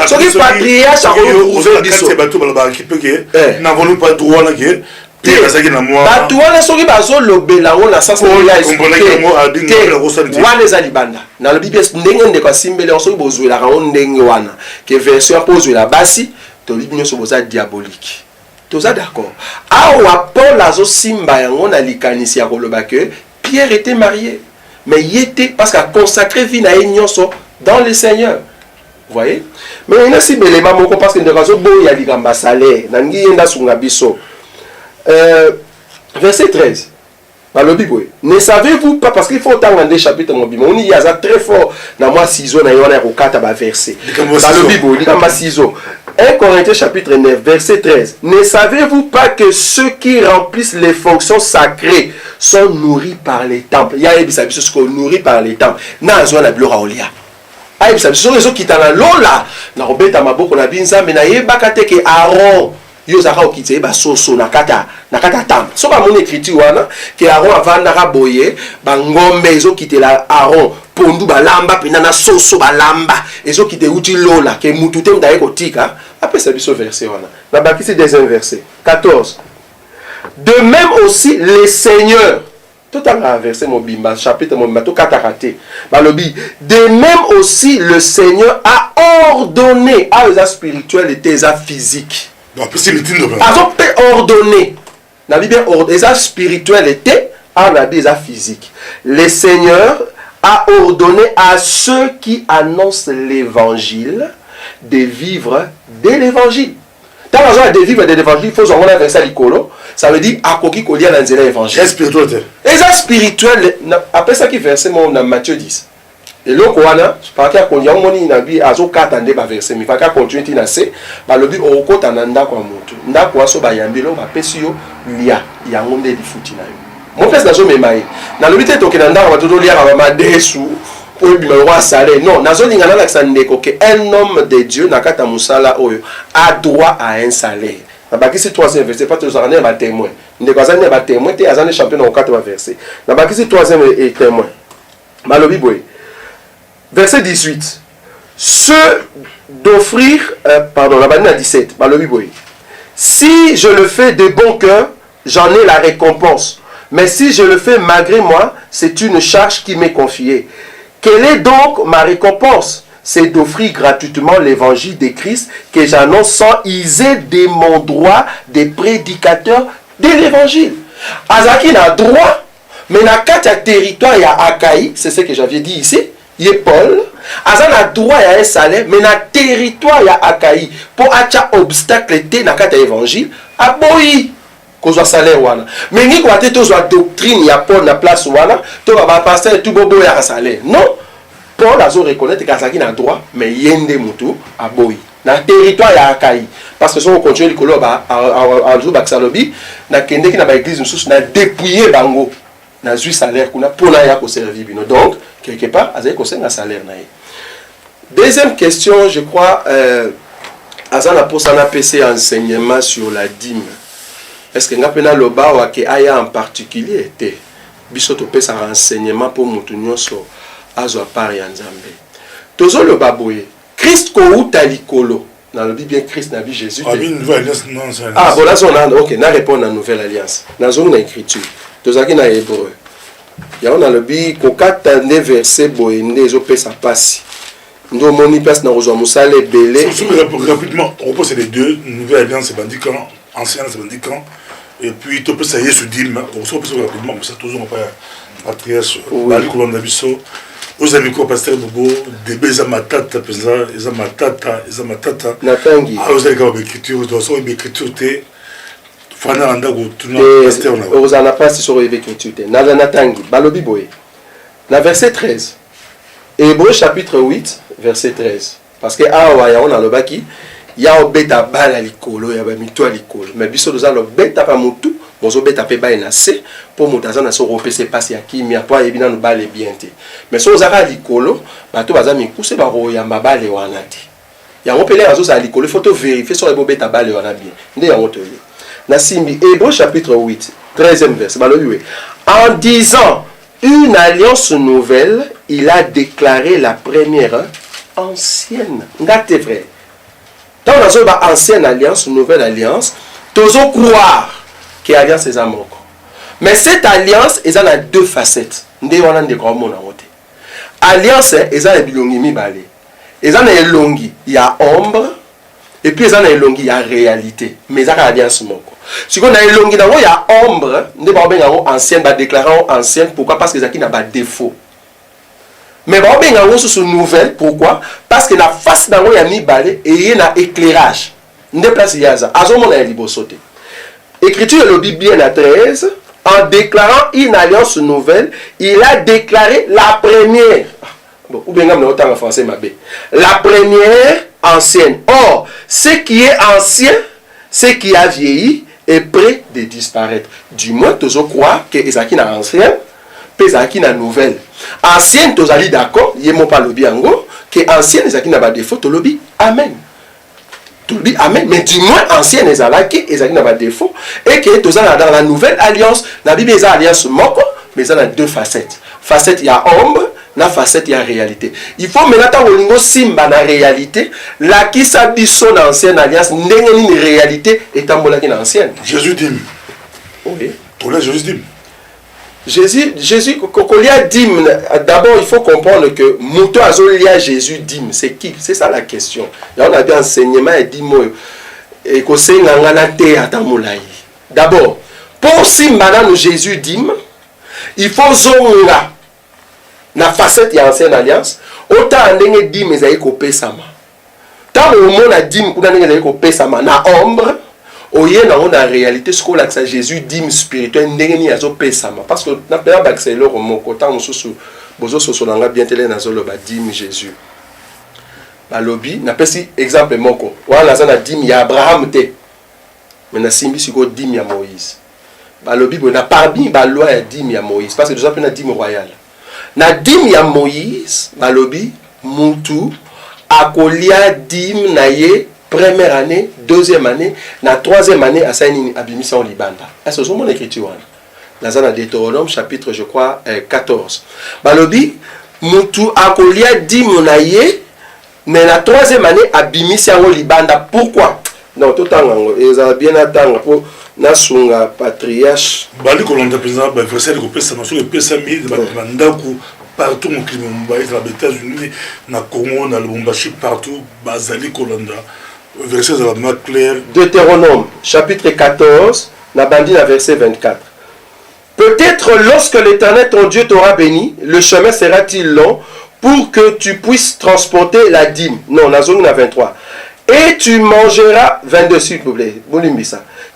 so qui patriarche a retrouvé biso c'est bateau balaba qui peut que n'avons-nous pas droit là que te bazaki na moi bato wana soki bazolobela ngo na sens wana eza libanda nalobi mpe ndenge ndeko asimbeli yango soki bozwelaka ngo ndenge wana ke version ya mpo ozwela basi tolobi nyonso boza diabolique toza d'accord awa Paul azosimba yango na likanisi ya koloba ke Pierre était marié mais il était parce qu'a consacré vie na ye nyonso dans le Seigneur. Vous voyez? Mais il y a aussi des éléments parce que nous avons ya ligamba salaire. Nangi yenda sunga biso. Verset 13. Dans le Bible. Ne savez-vous pas parce qu'il faut entendre des chapitres dans le Bible. On y a très fort dans moi 6 ans na yona ko kata ba verset. Dans le Bible, ligamba 6 ans. 1 Corinthiens chapitre 9 verset 13. Ne savez-vous pas que ceux qui remplissent les fonctions sacrées sont nourris par les temples? Il y a des choses qui sont nourris par les temples. Na zo na blora olia. Aïe, ça sont les autres qui t'en lola. Na robeta maboko na binza mais na yebaka te ke Aaron yo zaka okite ba soso na kata temple. So ba mon écriture wana ke Aaron avandaka boye ba ngombe ezo kitela Aaron pondu ba lamba pena na soso ba lamba ezo kite uti lola ke mutu te ndaye kotika. Après ça biso verset wana. Na bakisi deuxième verset 14. De même aussi les seigneurs. Tout en verset mobimba chapitre mobimba to katakate. Balobi. De même aussi le Seigneur a ordonné à les spirituels et les physiques. Donc c'est le titre. Azo peut ordonner. La Bible ordonne les spiritualité à la Bible physique. Le Seigneur a ordonné à ceux qui annoncent l'évangile de vivre de l'évangile. Dans la zone de vivre de l'évangile, il faut avoir un verset l'icolo. Ça veut dire à quoi qui colle dans l'évangile. Spirituel. Et ça spirituel. Après ça qui verset mon dans Matthieu 10. Et là quoi là, parce qu'il y a un moni nabi azo katande ba verset, mais pas qu'à continuer tina se, ba lobi oko tananda kwa moto. Nda kwa so ba yambelo ba pesio lia ya ngonde di futi na yo. Mon pèse nazo memaye. Na lobi te toke nanda ba todo lia ba ma desu. Pour le roi salé. Non, nazo lingana la sandeko que un homme de Dieu nakata musala oyo a droit à un salaire. Na bakisi troisième verset pas tous années ba témoin. Ndeko azane ba témoin te azane champion au 4 verset. Na bakisi troisième et témoin. Malobi boy. Verset 18. Ceux d'offrir pardon, la banane à 17. Malobi boy. Si je le fais de bon cœur, j'en ai la récompense. Mais si je le fais malgré moi, c'est une charge qui m'est confiée. Quelle est donc ma récompense? C'est d'offrir gratuitement l'évangile de Christ que j'annonce sans user de mon droit de prédicateur de l'évangile. Azaki n'a droit, mais na kata territoire ya Akaï, c'est ce que j'avais dit ici, il est Paul. Azan a droit à un salaire, mais na territoire ya Akaï, pour acha obstacle te na kata évangile, aboyi. Kozwa salaire wana. Mais ni kwa te tozwa doctrine ya Paul na place wana, to ba pasteur tout bobo ya salaire. Non. Paul azo reconnaître qu'Azaki n'a droit, mais yende mutu aboyi. Na territoire ya Akaï. Parce que si on continue likolo ba azo baksalobi, na kende ki na ba église nsusu na dépouiller bango. Na zui salaire kuna pour na ya ko servir bino. Donc quelque part azaki ko senga salaire na ye. Deuxième question, je crois azana pour ça na PC enseignement sur la dîme. Est-ce que ngapena loba wa ke aya en particulier était biso to pesa renseignement pour mutu nyonso azo par ya Nzambe. Tozo loba boye Christ ko uta likolo. Na lobi bien Christ na bi Jésus. Ah une nouvelle alliance non ça. Ah voilà son OK, na répondre à nouvelle alliance. Na zone na écriture. Tozaki na hébreu. Ya on a lobi ko katande verset boye ndezo pesa pasi. Ndo moni place na rozo musale belé. Rapidement, on repose les deux nouvelle alliance c'est bandican, ancienne c'est bandican. Et puis tu peux ça y est se dire on se repose rapidement comme ça toujours pas patriarche bali kolonda biso. Aux amis ko pasteur Bobo de beza matata pesa eza matata natangi. Ah vous allez quand écriture donc so écriture té fana anda ko tuna pasteur na. Vous en a pas sur écriture té. Na natangi balobi boye. La verset 13. Hébreu chapitre 8 verset 13. Parce que awa ya on a le baki ya obeta bala likolo ya ba mito likolo. Mais biso doza lo beta pa mutu, bozo beta pe ba na se pour mutaza na so repese passe ya kimia po ebina no bale bien te. Mais so zaka likolo, bato baza mikuse ba ro ya mabale wana te. Ya opele azo za likolo, il faut to vérifier sur le beta bale wana bien. Nde ya moto ye. Na simbi Hébreu chapitre 8 13e verset. Balobi en disant une alliance nouvelle, il a déclaré la première ancienne. Ngate vrai. Dans la ancienne alliance, nouvelle alliance, tous croire que alliance est moko. Mais cette alliance est a deux facettes. Ndé wana ndé ko mona wote. Alliance est a bilongi mibale. Est a elongi ya ombre et puis est a elongi ya réalité. Mais ça alliance moko. Si on a elongi na ya ombre, ndé ba benga ancienne ba déclarer ancienne pourquoi parce que ça qui n'a pas défaut. Mais ba benga sous nouvelle pourquoi parce que la face na ya mibale et il y a éclairage. Ndé place yaza azomona ya libosote. Écriture le Bible à 13, en déclarant une alliance nouvelle, il a déclaré la première. Bon, ou bien en français, la première ancienne. Or, ce qui est ancien, ce qui a vieilli, est prêt de disparaître. Du moins, tu crois que Ezaki na ancien, puis Ezaki na nouvelle. Ancienne, tu es d'accord, il n'y a pas le biango, que ancienne, Ezaki na pas défaut, tu lobby. Amen. Amen. Mais du moins ancienne ezalaki ezalaki na ba défaut et que tous dans la nouvelle alliance la Bible est alliance moko mais ça a deux facettes. Facette il y a ombre, na facette il y a réalité. Il faut maintenant olingo simba na réalité la qui s'abisso dans ancienne alliance ndenge ni réalité etambolaki na ancienne. Jésus dit. Oui. Tout là Jésus dit. Jésus, Kokolia dîme, d'abord il faut comprendre que Mouto Azolia Jésus dîme, c'est qui? C'est ça la question. Là on a bien enseignement et dîme et d'abord, pour Simbana nous Jésus dîme, il faut zonga na facette ya ancienne alliance, autant ndenge dîme ezali kopé sama. Tant au monde a dîme kuna ndenge ezali kopé sama na ombre. Oye na on a réalité ce qu'on a que Jésus dîme spirituel ndengeni azo pesama parce que na pela baxelo moko ta mususu bozo sosolanga bien tele na zolo ba dîme Jésus ba lobby na pesi exemple moko wala za na dîme ya Abraham te mais na simbi siko dîme ya Moïse ba lobby bo na parmi ba loi ya dîme ya Moïse parce que déjà pe na dîme royale na dîme ya Moïse ba lobby mutu akolia dîme na ye première année, deuxième année, la troisième année, à Saïnini, Abimissa en Libanda. Est-ce que c'est mon écriture? Dans un Deutéronome, chapitre, je crois, 14. Balobi, Moutou Akolia dit Monaye, mais la troisième année, Abimissa en Libanda. Pourquoi? Non, tout le temps, ils ont bien attendu pour Nasunga, patriarche. Bali Kolanda, président, verset de Kopesa, Nassou, le Pesami, Mandaku, partout, au Klimumbaï, dans les États-Unis, na Congo, na Lubumbashi, partout, Bazali Kolanda. Verset de la main claire. Deutéronome, chapitre 14, la bandine à verset 24. Peut-être lorsque l'Éternel ton Dieu t'aura béni, le chemin sera-t-il long pour que tu puisses transporter la dîme. Non, la zone à 23. Et tu mangeras, 22 s'il vous plaît,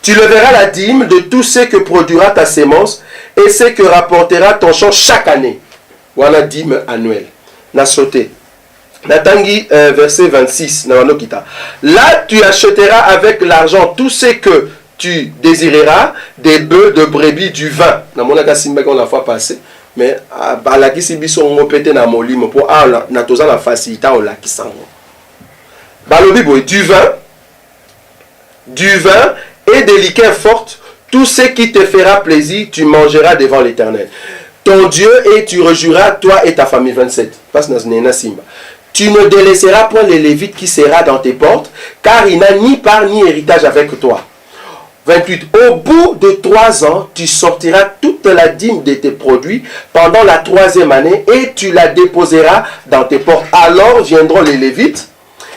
tu leveras la dîme de tout ce que produira ta sémence et ce que rapportera ton champ chaque année. Voilà dîme annuelle. N'a sauté. Natangi verset 26. Là tu achèteras avec l'argent tout ce que tu désireras, des bœufs, de brebis, du vin. On la fois passé, mais à la kisibiso on pété na molimo pour na toza la facilité au la kisango. Balobi boy du vin et des liqueurs fortes, tout ce qui te fera plaisir, tu mangeras devant l'Éternel, ton Dieu, et tu rejureras toi et ta famille. 27. Passe dans Nena Simba. Tu ne délaisseras point les Lévites qui sera dans tes portes, car il n'a ni part ni héritage avec toi. 28. Au bout de 3 ans, tu sortiras toute la dîme de tes produits pendant la 3e année et tu la déposeras dans tes portes. Alors viendront les Lévites,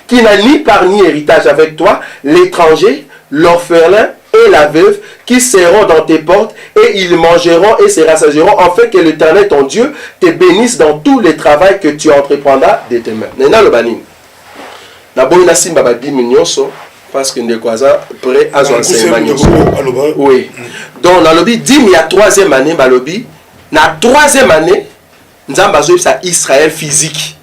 qui n'a ni part ni héritage avec toi, l'étranger, l'orphelin et la veuve, qui seront dans tes portes, et ils mangeront et se rassasieront, en fait que l'Éternel ton Dieu te bénisse dans tout le travail que tu entreprendras de tes mains. Nena le banin. Na boina simba ba diminyoso parce que ndekwaza prêt à son enseignement. Oui. Donc na lobi dim ya 3e année ba lobi na 3e année nzamba zo sa Israël physique.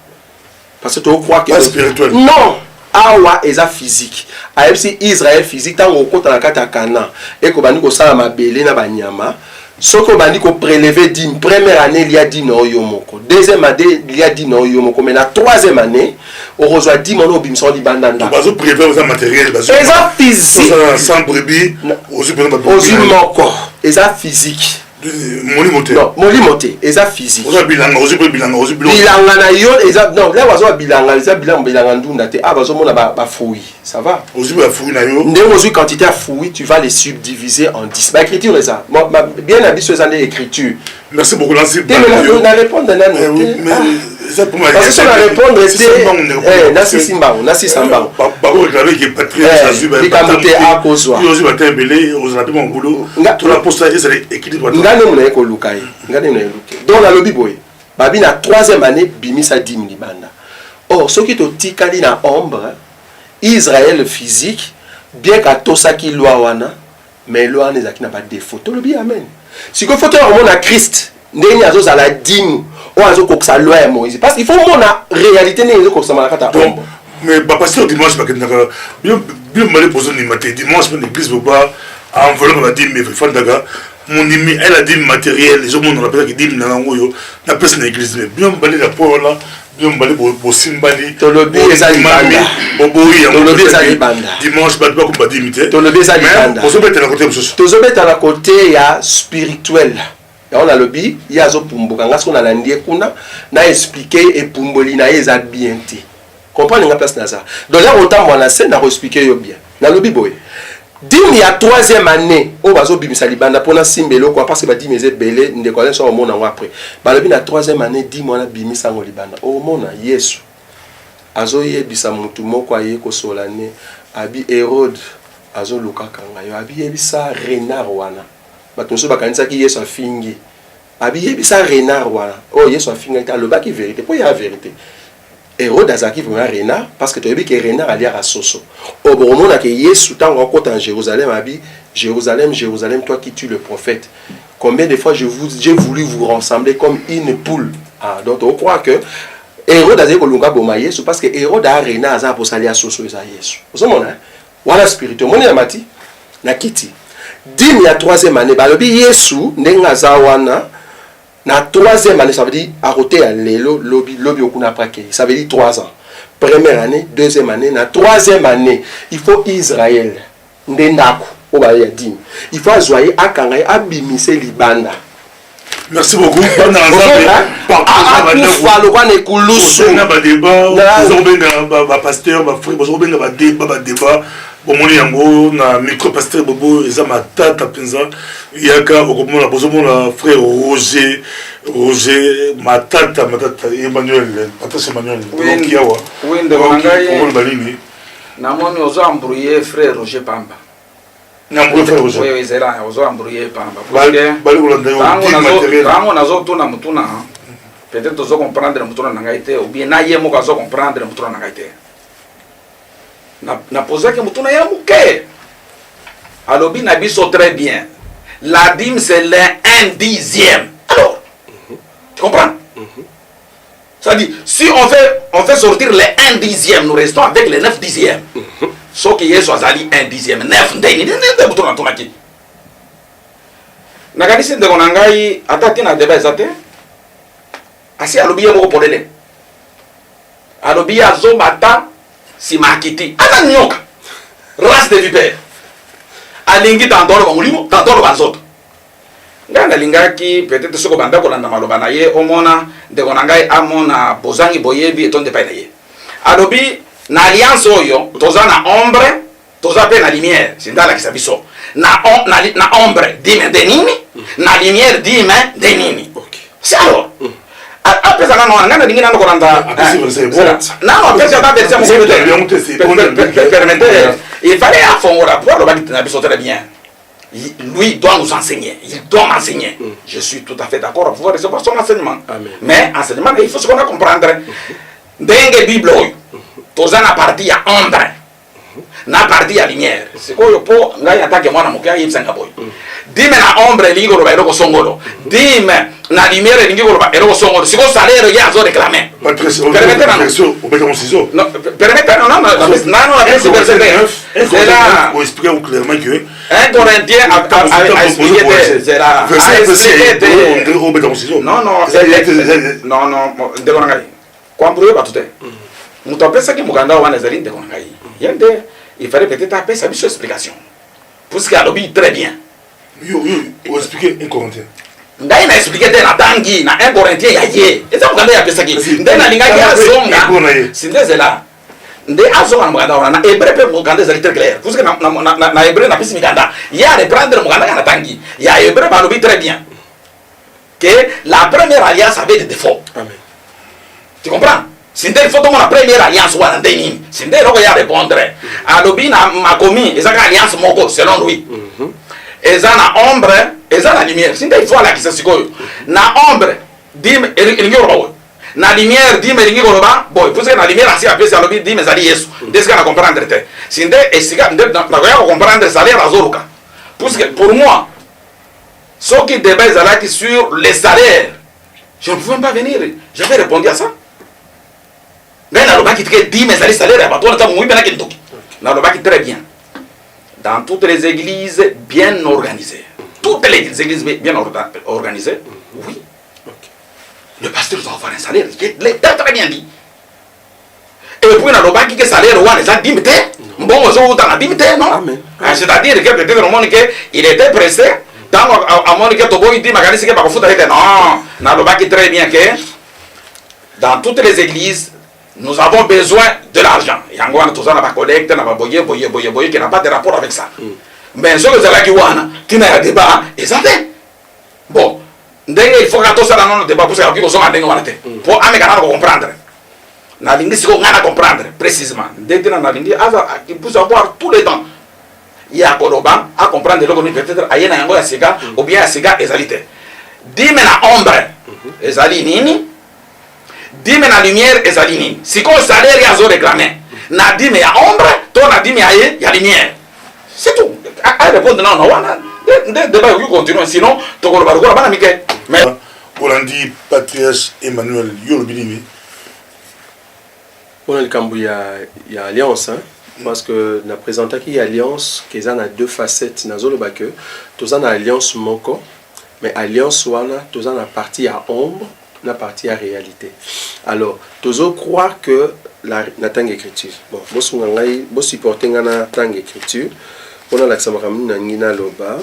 Parce que tu crois que spirituel. Non. Awa eza physique. Aepsi Israël physique tant au côté la kata Kana et ko bani ko sala mabele na banyama. Soko bani ko prélever dîme première année il y a dîme no yomoko. Deuxième année il y a dîme no yomoko mais la 3e année on reçoit dîme no bimson di bandanda. Bazo prélever aux matériel bazo. Eza physique. Sans brebis aux yomoko. Eza physique. Molimo te. Non, molimo te, eza physique. Oza bilanga, ozi bilanga. Bilanga na yo, eza non, là wazo bilanga, eza bilanga ndunda te. Ah bazo mona ba fruits, ça va. Ozi ba fruits na yo. Ndenge ozi quantité à fruits, tu vas les subdiviser en 10. Ba écriture ça. Bien habitué aux années écriture. Merci beaucoup Nancy. On a répondre à mais ça pour moi. Parce que si on a répondre c'est Nasi Simba, Nasi Samba. Ba o clavé que Patrick Sazuba. Ni kamote a kozwa. Ozi ba tembele, ozi na pe mon boulot. Tu la poste et ça équilibre. Ngane mona ko lukai. Ngane mona lukai. Donc la lobby boy. Babi na 3e année bimisa 10 libanda. Or ce qui to tikali na ombre Israël physique bien qu'à tosaki loi wana mais loi nezaki na pas défaut. To lobby amen. Si que faut te remonter à Christ, ndeni azo za la dîme ou azo koksa loi ya Moïse parce qu'il faut mona réalité ne azo koksa malakata ombre. Mais pas passer dimanche parce que bien mal poser ni matin dimanche dans l'église boba enveloppe va dire mais fandaga mon imi elle a dit matériel les gens on appelle qui dit na ngoyo na pesa na église mais bien balé la pour là bien balé bo simbali to lobi ezali banda boboyi to lobi ezali banda dimanche ba ko ba dimité to lobi ezali banda on se mettre à côté monsieur to zobeta na côté ya spirituel ya on a lobi ya zo pumbuka ngaso na landie kuna na expliquer et pumboli na eza bien te comprendre nga place na ça donc là autant moi na scène na expliquer yo bien na lobi boy dim ya 3e année o bazo bimisa libanda pona simbelo quoi parce que ba dimeze belé ndeko ala so mona ngo après ba lobi na 3e année dim wana bimisa ngo libanda o mona Yesu azo yebisa mutu moko aye ko solane abi Hérode azo luka kanga yo abi yebisa renard wana bato so bakanisa ki Yesu afingi abi yebisa renard wana o Yesu afinga ta lobaki vérité po ya vérité Hérode azaki vraiment renard parce que tu as vu que renard allait à Soso. Au moment où Yesu tant encore en Jérusalem abi Jérusalem Jérusalem toi qui tues le prophète. Combien de fois j'ai voulu vous rassembler comme une poule. Ah donc on croit que Hérode azaki kolunga boma Yesu parce que Hérode a renard za pour salir à Soso eza Yesu. Vous savez hein? Voilà spirituel. Mon amati na kiti. Dim ya 3e année ba lobi Yesu ndenga za wana na 3e année, ça veut dire à côté à l'élo, lobby okuna praké. Ça veut dire 3 ans. Première année, 2e année, na 3e année, il faut Israël. Ndendako, obaya dim. Il faut azoyer akanga abimise libanda. Merci beaucoup. Bonne ensemble. Partout le roi ne kulusu. Na ba débat, nous benga ba pasteur, ba frère, nous benga ba débat. Bon moni yango na micro pasteur bobo eza matata penza yaka okomona bozomona frère Roger matata Emmanuel Patrice Emmanuel donc yawa oui ndeko ngai on balini na moni ozo embrouiller frère Roger Pamba na mbrouiller frère Roger oui zela ozo embrouiller Pamba parce que bali kolanda yo matériel tango nazo tuna mutuna peut-être ozo comprendre mutuna na ngai te ou bien na ye moko ozo comprendre mutuna na ngai te na posé que mutuna ya muke alobi na biso très bien la dîme c'est le 1/10. Alors tu comprends c'est-à-dire si on fait sortir les 1/10 nous restons avec les 9/10 sauf que Yesu azali 1/10 9 ndeni mutuna tunaki na kanisi ndeko na ngai atati na débat ezate asi alobi ye moko polele alobi azo bata si makiti ana nyoka race de vipère alingi tantolo bamulimo tantolo banzoto nganga lingaki peut-être soko banda kolanda maloba na ye omona ndeko na ngai amona bozangi boyebi etonde pa na ye alobi na alliance oyo toza na ombre toza pe na lumière sindala kisabiso na ombre dime de nini na lumière dime de nini c'est alors après ça non ngana dingina no kolanda non après ça version permettez il fallait afongora pour le bagit na biso très bien lui doit nous enseigner il doit m'enseigner je suis tout à fait d'accord pour recevoir son enseignement mais enseignement il faut se comprendre ndenge bible toza na partie ya ombre na partie ya lumière c'est quoi po ngai attaque mwana mokia yebsanga boy dime na ombre lingo lo bayero songolo dime na lumière lingo lo bayero songolo siko salaire ya zo réclamer permettez-nous non permettez-nous non c'est là pour expliquer clairement que 1 Corinthiens a expliqué c'est là non ndeko ngai kwambruye batute muto apesa ki mukanda wana zali ndeko ngai yende il fallait peut-être apesa biso explication pour ce qu'il a lobby très bien vous expliquez un Corinthien ngai na expliquer te na tangi na 1 Corinthiens ya ye eza mukanda ya pesa ki nde na linga ya zonga sindeze la nde azonga mukanda wana na hébreu pe mukanda ezali très clair parce que na hébreu na pisi mikanda ya reprendre mukanda na tangi ya hébreu ba lobi très bien que la première alliance avait des défauts. Amen. Tu comprends? Sinde il faut que la première alliance wana nde nini sinde roko ya répondre alobi na makomi ezaka alliance moko selon lui eza na ombre eza na lumière sinde il faut la kisa sikoyo na ombre dim elingi robo na lumière dim elingi roba boy parce que na lumière asi apesi alobi dim ezali yesu ndesika na comprendre te sinde esika nde na koya comprendre ça l'air azoluka parce que pour moi ceux qui débat ezalaki sur les salaires je ne pouvais pas venir j'avais répondu à ça ngai nalobaki tike dim ezali salaire ya bato wana ta mumuibe naki ntoki nalobaki très bien dans toutes les églises bien organisées. Toutes les églises bien organisées, oui. Le pasteur doit avoir un salaire. L'État très bien dit. Et puis, on a dit que le salaire, on a dit, bon, on a dit, non. C'est-à-dire que peut-être qu'il était pressé. Tant à mon équipe, il dit, mais c'est pas foutre. Non, on a dit très bien que dans toutes les églises, nous avons besoin de l'argent. Il y a un collecte, qui n'a pas de rapport avec ça. Mais ce que vous avez qui n'a pas de débat, et ça fait. Bon, il faut que tout ça dans le débat pour que vous soyez pour comprendre. Na lingi siko ngana comprendre précisément. Dès que na lingi il peut avoir tous les temps. Il y a koloba à comprendre le peut-être ayena yango ya sega ou bien ya sega ezalité. Dime na ombre ezali nini? Dime na lumière ezali nini? Siko salaire ya zo réclamer. Na dime ya ombre, to na dime ya lumière. C'est tout. À répondre non non wana. Débat vous continuez sinon to koloba ko bana mike. Mais Olandi patriarche Emmanuel Yolbini. On a le cambo il y a alliance hein parce que na présenté qu'il y a alliance qui a deux facettes na zolo ba que tous en alliance moko mais alliance wana tous en partie à ombre na partie à réalité. Alors tous croire que la tang écriture bon bosunga ngai bo supporter ngana tang écriture on a l'accent makamini na ngina loba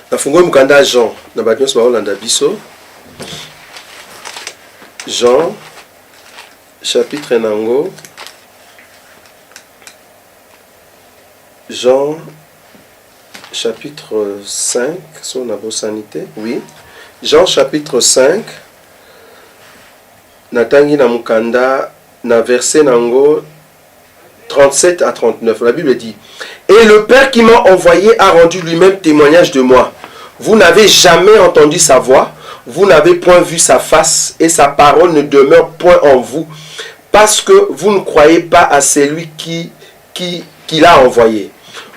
na fungo mukanda Jean na batnyos ba Olanda biso Jean chapitre nango Jean chapitre 5 sur la sanité oui Jean chapitre 5 natangi na mukanda na verset nango 37 à 39 la Bible dit et le Père qui m'a envoyé a rendu lui-même témoignage de moi. Vous n'avez jamais entendu sa voix, vous n'avez point vu sa face et sa parole ne demeure point en vous parce que vous ne croyez pas à celui qui l'a envoyé.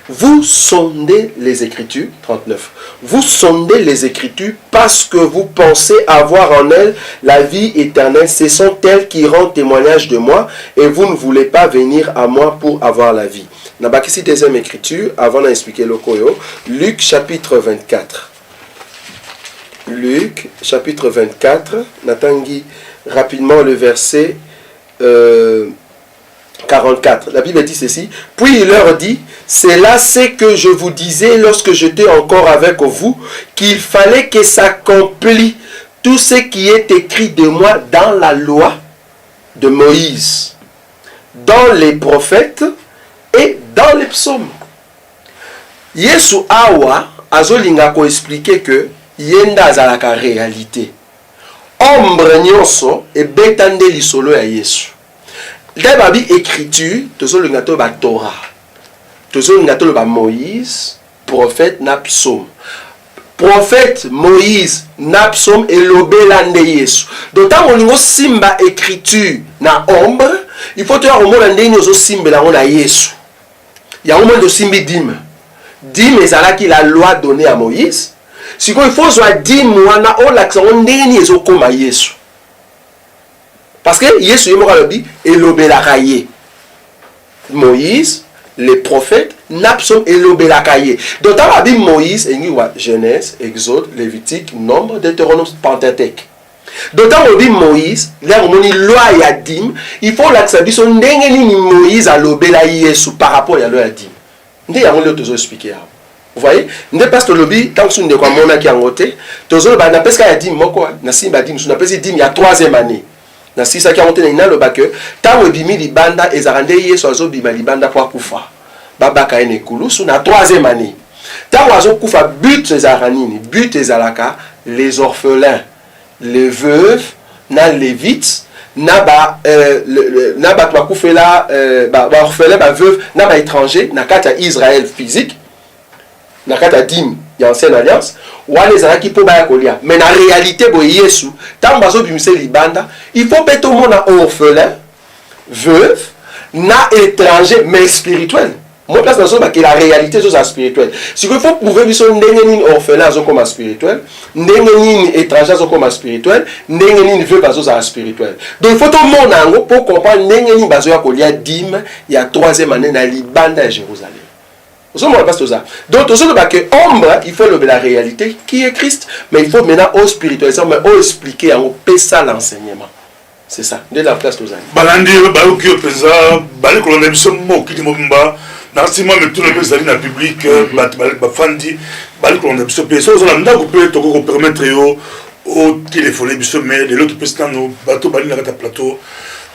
Vous sondez les Écritures, 39. Vous sondez les Écritures parce que vous pensez avoir en elles la vie éternelle. Ce sont elles qui rendent témoignage de moi et vous ne voulez pas venir à moi pour avoir la vie. Nabakisi deuxième écriture, avant d'expliquer le koyo, Luc chapitre 24. Luc chapitre 24, Natangi rapidement le verset 44. La Bible dit ceci. Puis il leur dit, c'est là ce que je vous disais lorsque j'étais encore avec vous, qu'il fallait que s'accomplisse tout ce qui est écrit de moi dans la loi de Moïse, dans les prophètes et dans les psaumes. Yesu awa azolinga ko expliquer que yenda azalaka réalité. Ombre nyonso e betande lisolo ya Yesu. Dans la Bible écriture, tozolinga to ba Torah. Tozolinga to ba Moïse, prophète na psaume. Prophète Moïse na psaume et lobelande Yesu. D'autant on lingo simba écriture na ombre, il faut te voir au monde ndeni ozo simba la na Yesu. Il y a un moment de simbi dîme. Dîme ezalaki la loi donnée à Moïse. Si il faut soit dîme wana o l'accent ndeni ezo koma Yesu. Parce que Yesu yemora lobi elobelaka ye. Moïse, les prophètes, Napsom elobelaka ye. D'autant la Bible Moïse engi wa Genèse, Exode, Lévitique, Nombre, Deutéronome, Pentateuque. D'autant la Bible Moïse, là on dit loi ya dîme, il faut l'accent biso ndenge ni Moïse alobela Yesu par rapport à la loi ya dîme. Ndé ya ngolo tozo expliquer. Vous voyez, n'est pas que le lobby, tant que nous sommes en qui en côté, tous les gens qui ont dit moko, nasimba dim, nous appelle dim il y a 3e année. Na sisa qui a monté na le bac, tant que bimi libanda et zarande yeso bima libanda pour kufa. Baba ka ene kulu sous na 3e année. Tant que kufa but les aranini, but les alaka, les orphelins, les veuves, na lévites, na ba na ba kufela ba orphelin ba veuve, na ba étranger, na kata Israël physique. Na kata dim ya ancienne alliance wale zalaki po baya kolia mais na réalité bo yesu tant bazo bimise libanda il faut peut tout le monde orphelin veuve na étranger mais spirituel moi place dans que la réalité c'est spirituel si il faut prouver biso ndenge nini orphelin zo comme spirituel ndenge nini étranger zo comme spirituel ndenge nini veuve bazo za spirituel donc il faut tout le monde ango pour comprendre ndenge nini bazo ya kolia dim ya 3e année na libanda à Jérusalem. Donc, il faut la réalité qui est Christ, mais il faut maintenant au spirituel, mais au expliquer, au ça l'enseignement. C'est ça, dès la place de Zani. Balandi, Baouki, Pesa, Balik, on a vu ce mot qui dit Mobimba, Narsima, mais tout le monde est dans le public, Bafandi, Balik, on a vu ce pays. On a dit qu'on peut permettre au téléphone, mais les autres présidents, bateau, Bali, Nagata Plateau,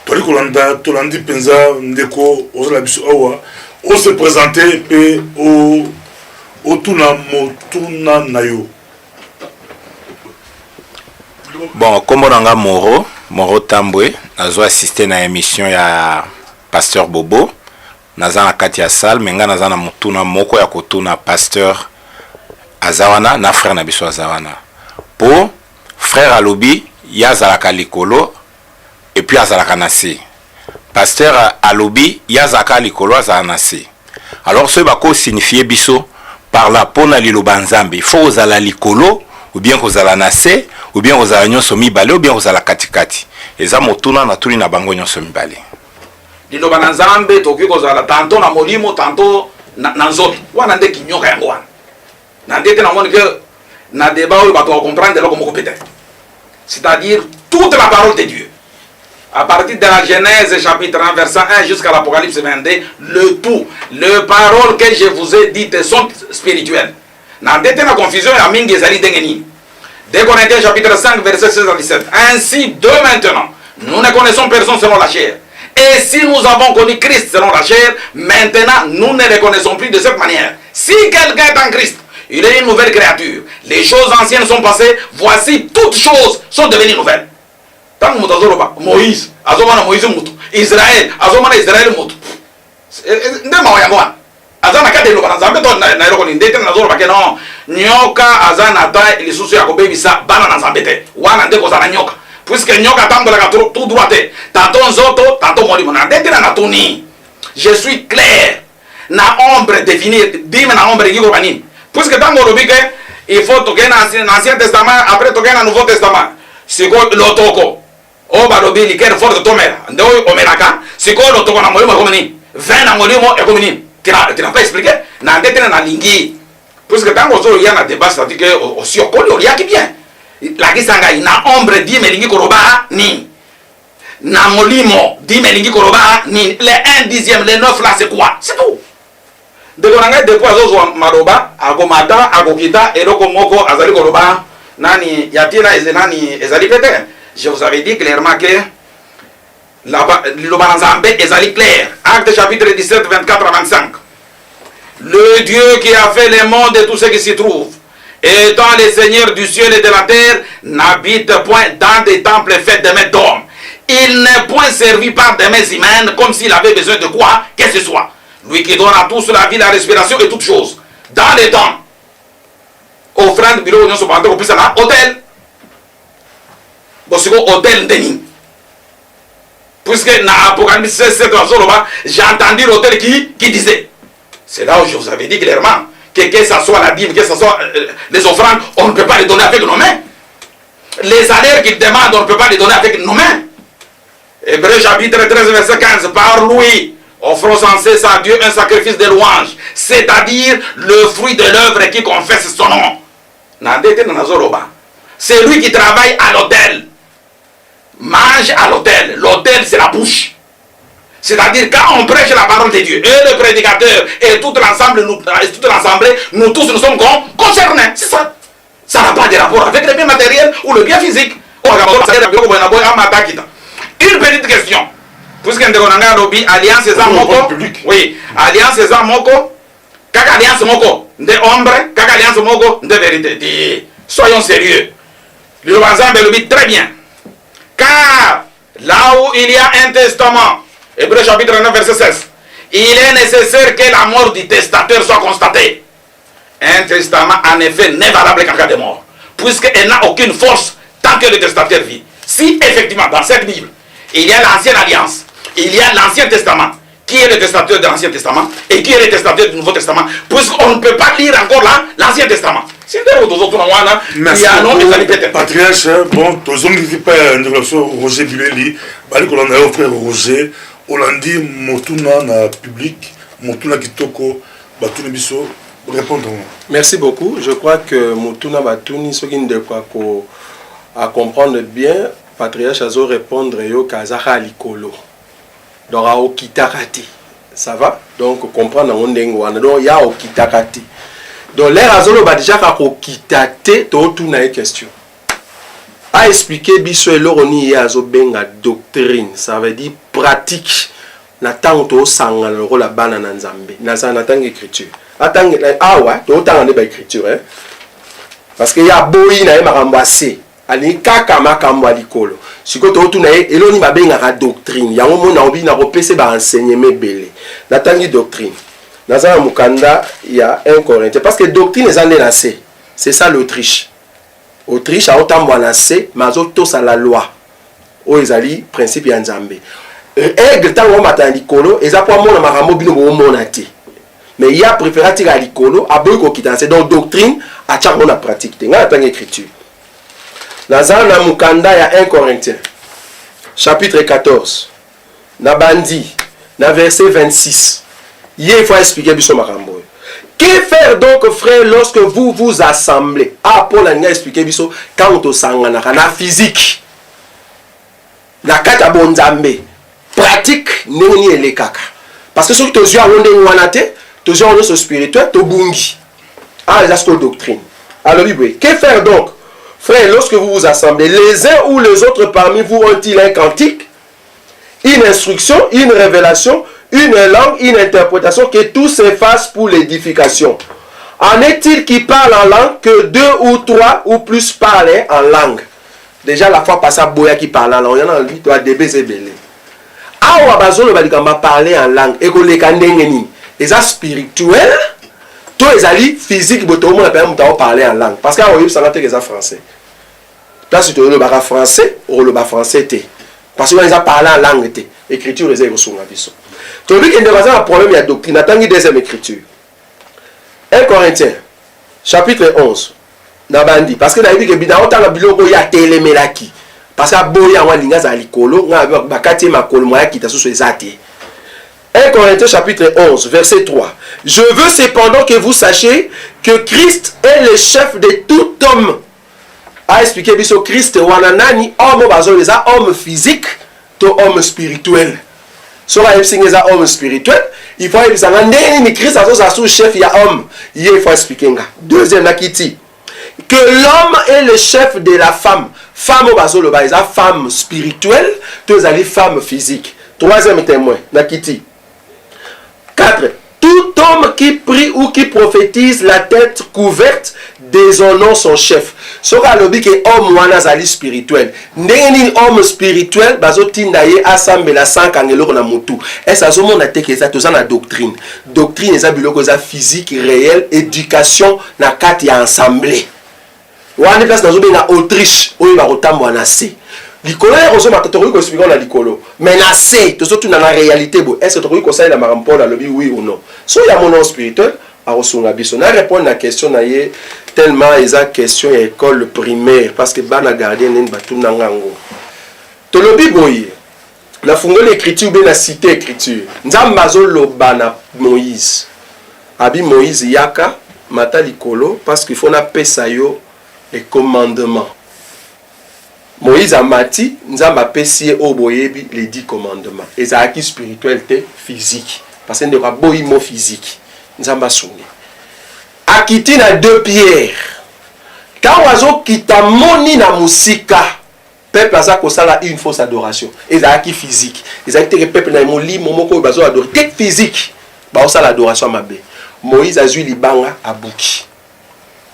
Tori Kolanda, Tolandi, Penza, Ndeko, Ozola Bisso Awa. On se présenter et au tuna nayo. Bon, comme on a Moro Tambwe, nous assisté à une émission ya Pasteur Bobo, nous avons kati ya salle, mais nous avons mutuna moko ya kotuna Pasteur Azawana, na frère Nabiso Azawana. Pour frère Alobi, ya zalaka likolo et puis azalaka nasi. Pasteur Alobi, Yazaka Likolo Zanase. Alors, ce bako signifie biso par la pona lilobanzambe. Il faut aux ala Likolo, ou bien aux ala Nase, ou bien aux ala Nyosomi Bale, ou bien aux ala Katikati. Et ça, motuna na tuli na bango Nyosomi Bale. Lilobanzambe, toki kozala, tantôt na molimo, tantôt na nzobi. Wana nde kinyoka yango wana. Na ndete na moni que na débat où bato comprendre de l'homme peut-être. C'est-à-dire toute la parole de Dieu. À partir de la Genèse chapitre 1 verset 1 jusqu'à l'Apocalypse 22, le tout, les paroles que je vous ai dites sont spirituelles. Dans la confusion, il y a mingi ezali dengeni. 2 Corinthiens chapitre 5 verset 16 à 17. Ainsi de maintenant, nous ne connaissons personne selon la chair. Et si nous avons connu Christ selon la chair, maintenant nous ne le connaissons plus de cette manière. Si quelqu'un est en Christ, il est une nouvelle créature. Les choses anciennes sont passées, voici toutes choses sont devenues nouvelles. Tant que Moïse, Azomana Moïse Moutou, Israël, Azomana Israël Moutou. Ndema wayangwa. Azana kade lo banazambe to na ero ni ndete na zoro bakeno. Nyoka azana ta ilisusu ya kobebisa bana na zambete. Wana ndeko zana nyoka. Puisque nyoka tambola ka tout droite. Tanto nzoto, tanto molimo na ndete na natuni. Je suis clair. Na ombre définir, dime na ombre ngiko banini. Puisque tango robike, il faut toquer dans l'Ancien Testament, après toquer dans le Nouveau Testament. C'est quoi l'otoko? O balobi liqueur forte tomera. Ndo omeraka. Siko l'otoko na molimo komini. Vin na molimo e komini. Tu n'as pas expliqué? Na ndete na lingi. Puisque tango zo ya na débat, c'est-à-dire que aussi okoli olia ki bien. La kisanga na ombre di melingi koroba ni. Na molimo di melingi koroba ni. Le 1/10, le 9 là c'est quoi? C'est tout. De konanga depuis azo maroba akomata akokita eloko moko azali koroba nani yatina ezenani ezali pete. Je vous avais dit clairement que l'Obanzambe ezali clair. Acte chapitre 17 24 à 25. Le Dieu qui a fait les mondes et tout ce qui s'y trouve, étant le Seigneur du ciel et de la terre, n'habite point dans des temples faits de mains d'hommes. Il n'est point servi par des mains humaines comme s'il avait besoin de quoi que ce soit. Lui qui donne à tous la vie, la respiration et toutes choses. Dans les temps. Offrande, bureau, union, souvent, au plus, hôtel. Bon, c'est hôtel Denis. Puisque dans Apocalypse 7, j'ai entendu l'hôtel qui disait. C'est là où je vous avais dit clairement que ce soit la Bible, que ce soit les offrandes, on ne peut pas les donner avec nos mains. Les salaires qu'ils demandent, on ne peut pas les donner avec nos mains. Hébreu chapitre 13, verset 15. Par lui, offrons sans cesse à Dieu un sacrifice de louange, c'est-à-dire le fruit de l'œuvre qui confesse son nom. C'est lui qui travaille à l'hôtel. Mange à l'hôtel. L'hôtel, c'est la bouche. C'est-à-dire quand on prêche la parole de Dieu, et le prédicateur, et tout l'ensemble, nous tous nous sommes concernés. C'est ça. Ça n'a pas de rapport avec le bien matériel ou le bien physique. Une petite question. Puisque nous avons alliance Zamoko. Oui, alliance Zamoko. Kaka alliance Moko. De ombre, kaka alliance Moko. De vérité. Soyons sérieux. Le Bazambe le dit très bien. Car là où il y a un testament, Hébreu chapitre 9, verset 16, il est nécessaire que la mort du testateur soit constatée. Un testament, en effet, n'est valable qu'en cas de mort, puisqu'elle n'a aucune force tant que le testateur vit. Si, effectivement, dans cette Bible, il y a l'ancienne alliance, il y a l'Ancien Testament, qui est le testateur de l'Ancien Testament et qui est le testateur du Nouveau Testament, puisqu'on ne peut pas lire encore là l'Ancien Testament. Merci beaucoup, Patriarche. Bon, tous les gens qui parlent de déclaration Roger Bileli, on a frère Roger, on a dit Motuna na public, Motuna Kitoko, Batuni Bisso, répondre. Merci beaucoup. Je crois que Motuna Batuni, ce qui ne quoi à comprendre bien, Patriarche a répondre yo Kazara Likolo. Donc à Okitakati. Ça va? Donc comprendre on dengo. Donc il y a Okitakati. Donc l'air azolo ba déjà ka Okitate to tout na question. A expliquer biso eloroni ya azo benga doctrine, ça veut dire pratique. Na tango sanga le rôle bana na Nzambe. Na za na tango écriture. Atang awa to tanga ba écriture hein. Parce que ya boyi na marambase. Ali kaka makambo likolo. Siko to tuna eloni ba benga ka doctrine. Ya mo na obi na repese ba enseignement belé. Na tangi doctrine. Na za mukanda ya 1 Corinthiens parce que doctrine ezande na C. C'est ça l'Autriche. Autriche a autant na C, mazo to sa la loi. O ezali principe ya Nzambe. Aigle tango mata likolo, eza po mona makambo bino bo mona te. Mais il y a préféré tirer likolo, a boy ko kitanse donc doctrine a tcha mona pratique te. Nga tangi écriture. Nazana Mukanda ya 1 Corinthiens, chapitre 14, Nabandi, na verset 26. Il faut expliquer biso makambo. Que faire donc, frère, lorsque vous vous assemblez? Ah, Paul a expliqué biso quand on sangana na physique. Na kata bonzambe. Pratique neni ele kaka. Parce que ceux qui te yeux wonde wanate, te yeux wonde spirituel, to bungi. Ah, c'est la doctrine. Alors, que faire donc? Frère, lorsque vous vous assemblez, les uns ou les autres parmi vous ont-ils un cantique, une instruction, une révélation, une langue, une interprétation, que tout s'efface pour l'édification? En est-il qui parle en langue que 2 ou 3 ou plus parlent en langue? Déjà la fois passée, Boya qui parle en langue, il y en a lui, toi, DB Zébélé. Awa bazolo balikamba parler en langue, et que les kandengeni, les spirituels, tous les alliés physiques, on a parler en langue. Parce que ça va être français. Là, si tu veux le français, ou le français, parce que les a parlé en langue, écriture, les a sur la vision. Tu as vu qu'il y a un problème, il y a doctrine, attends, il deuxième écriture. 1 Corinthiens, chapitre 11, Nabandi, parce que il y a biloko ya telemelaki. Parce que boya wa linga za likolo, nga bakati makolo moya kita sous les athées. 1 Corinthiens chapitre 11, verset 3. Je veux cependant que vous sachiez que Christ est le chef de tout homme. A expliqué biso Christ wananani homme bazoleza homme physique to homme spirituel. So la yebsingeza homme spirituel, il faut yebsanga ndeni ni Christ azoza sous chef ya homme. Il faut expliquer nga. Deuxième nakiti que l'homme est le chef de la femme. Femme bazoloba eza femme spirituelle, to zali femme physique. Troisième témoin nakiti 4. Tout homme qui prie ou qui prophétise la tête couverte déshonore son chef. Soka lobi ke homme wana zali spirituel. Ndeni homme spirituel bazotinda ye assemble la sankangelo na mutu. Esa zo mona te ke za to za na doctrine. Doctrine eza biloko za physique réelle, éducation na kati ya ensemble. Wana place na zo be na Autriche, oyo ba kotambo na C. Likolo ya ozo matatori ko expliquer na likolo. Mais na C, to zo na réalité bo. Est-ce que to ko ça na marampo na lobi oui ou non? So ya mon spirituel a reçu biso. Na répondre na question na ye tellement eza question ya école primaire parce que bana gardien nen batuna ngango. To lobi boye. Na fungo l'écriture be na cité écriture. Nzamba zo loba na Moïse. Abi Moïse yaka mata likolo parce qu'il faut na pesa yo les commandements. Moïse amati nzamba pesi oboyebi les 10 commandements ezalaki spiritualité physique parce que ndeko boyi mo physique nzamba sungi akiti na 2 Pierre quand wazo kita moni na musika peuple aza kosala une fausse adoration ezalaki physique ezalaki te peuple na molimo moko bazo adorer que physique ba osala adoration mabe Moïse azui libanga abuki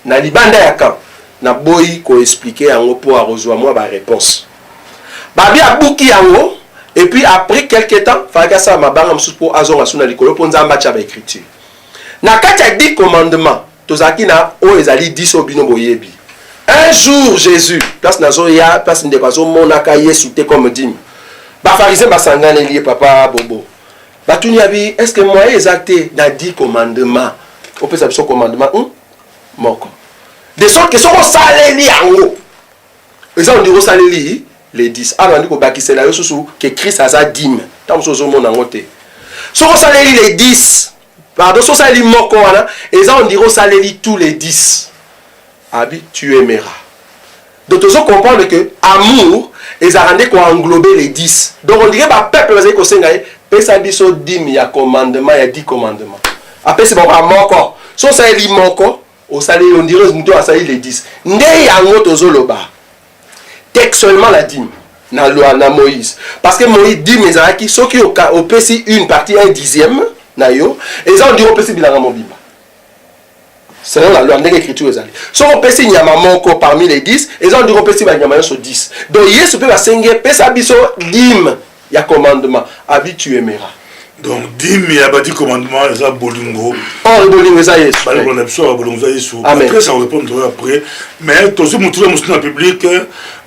na libanda ya camp na boyi ko expliquer yango pour arrosoir moi ba réponse babi abuki yango et puis après quelque temps faka sa mabanga mususu pour azonga suna likolo pour nzamba cha ba écriture na kati ya 10 commandements tozaki na o ezali 10 obino boyebi un jour Jésus place nazo ya place ndeko azo monaka Yesu te comme dîme ba pharisien basangana lié papa bobo batuni abi est-ce que moi exacté na 10 commandements on peut savoir ce commandement moko de sorte que soko saleli yango eza ndiko saleli les 10 alors ndiko bakisela yo susu que Christ aza dîme tant sozo mona ngote soko saleli les 10 pardon soko saleli moko wana eza ndiko saleli tous les 10 abi tu aimeras donc tu dois comprendre que amour eza rendre ko englober les 10 donc on dirait ba peuple bazali ko senga pesa biso dîme ya commandement ya 10 commandements après c'est bon moko so saleli moko au salé on dirait muto asali les 10 nde yango tozoloba textuellement la dîme na loi na Moïse parce que Moïse dîme ezalaki soki au pesi une partie 1/10 na yo eza on dirait au pesi bilanga mobimba selon la loi ndenge écriture ezali so on pesi nyama moko parmi les 10 eza on dirait au pesi ba nyama sur 10 donc Yesu pe basenge pesa biso dîme ya commandement abi tu aimeras. Donc, dîme ya badi commandement eza bolingo. Oh, bolingo eza Yesu. Bolingo na biso bolingo eza Yesu. Amen. Après ça on répondra après. Mais tozo mutula musuna public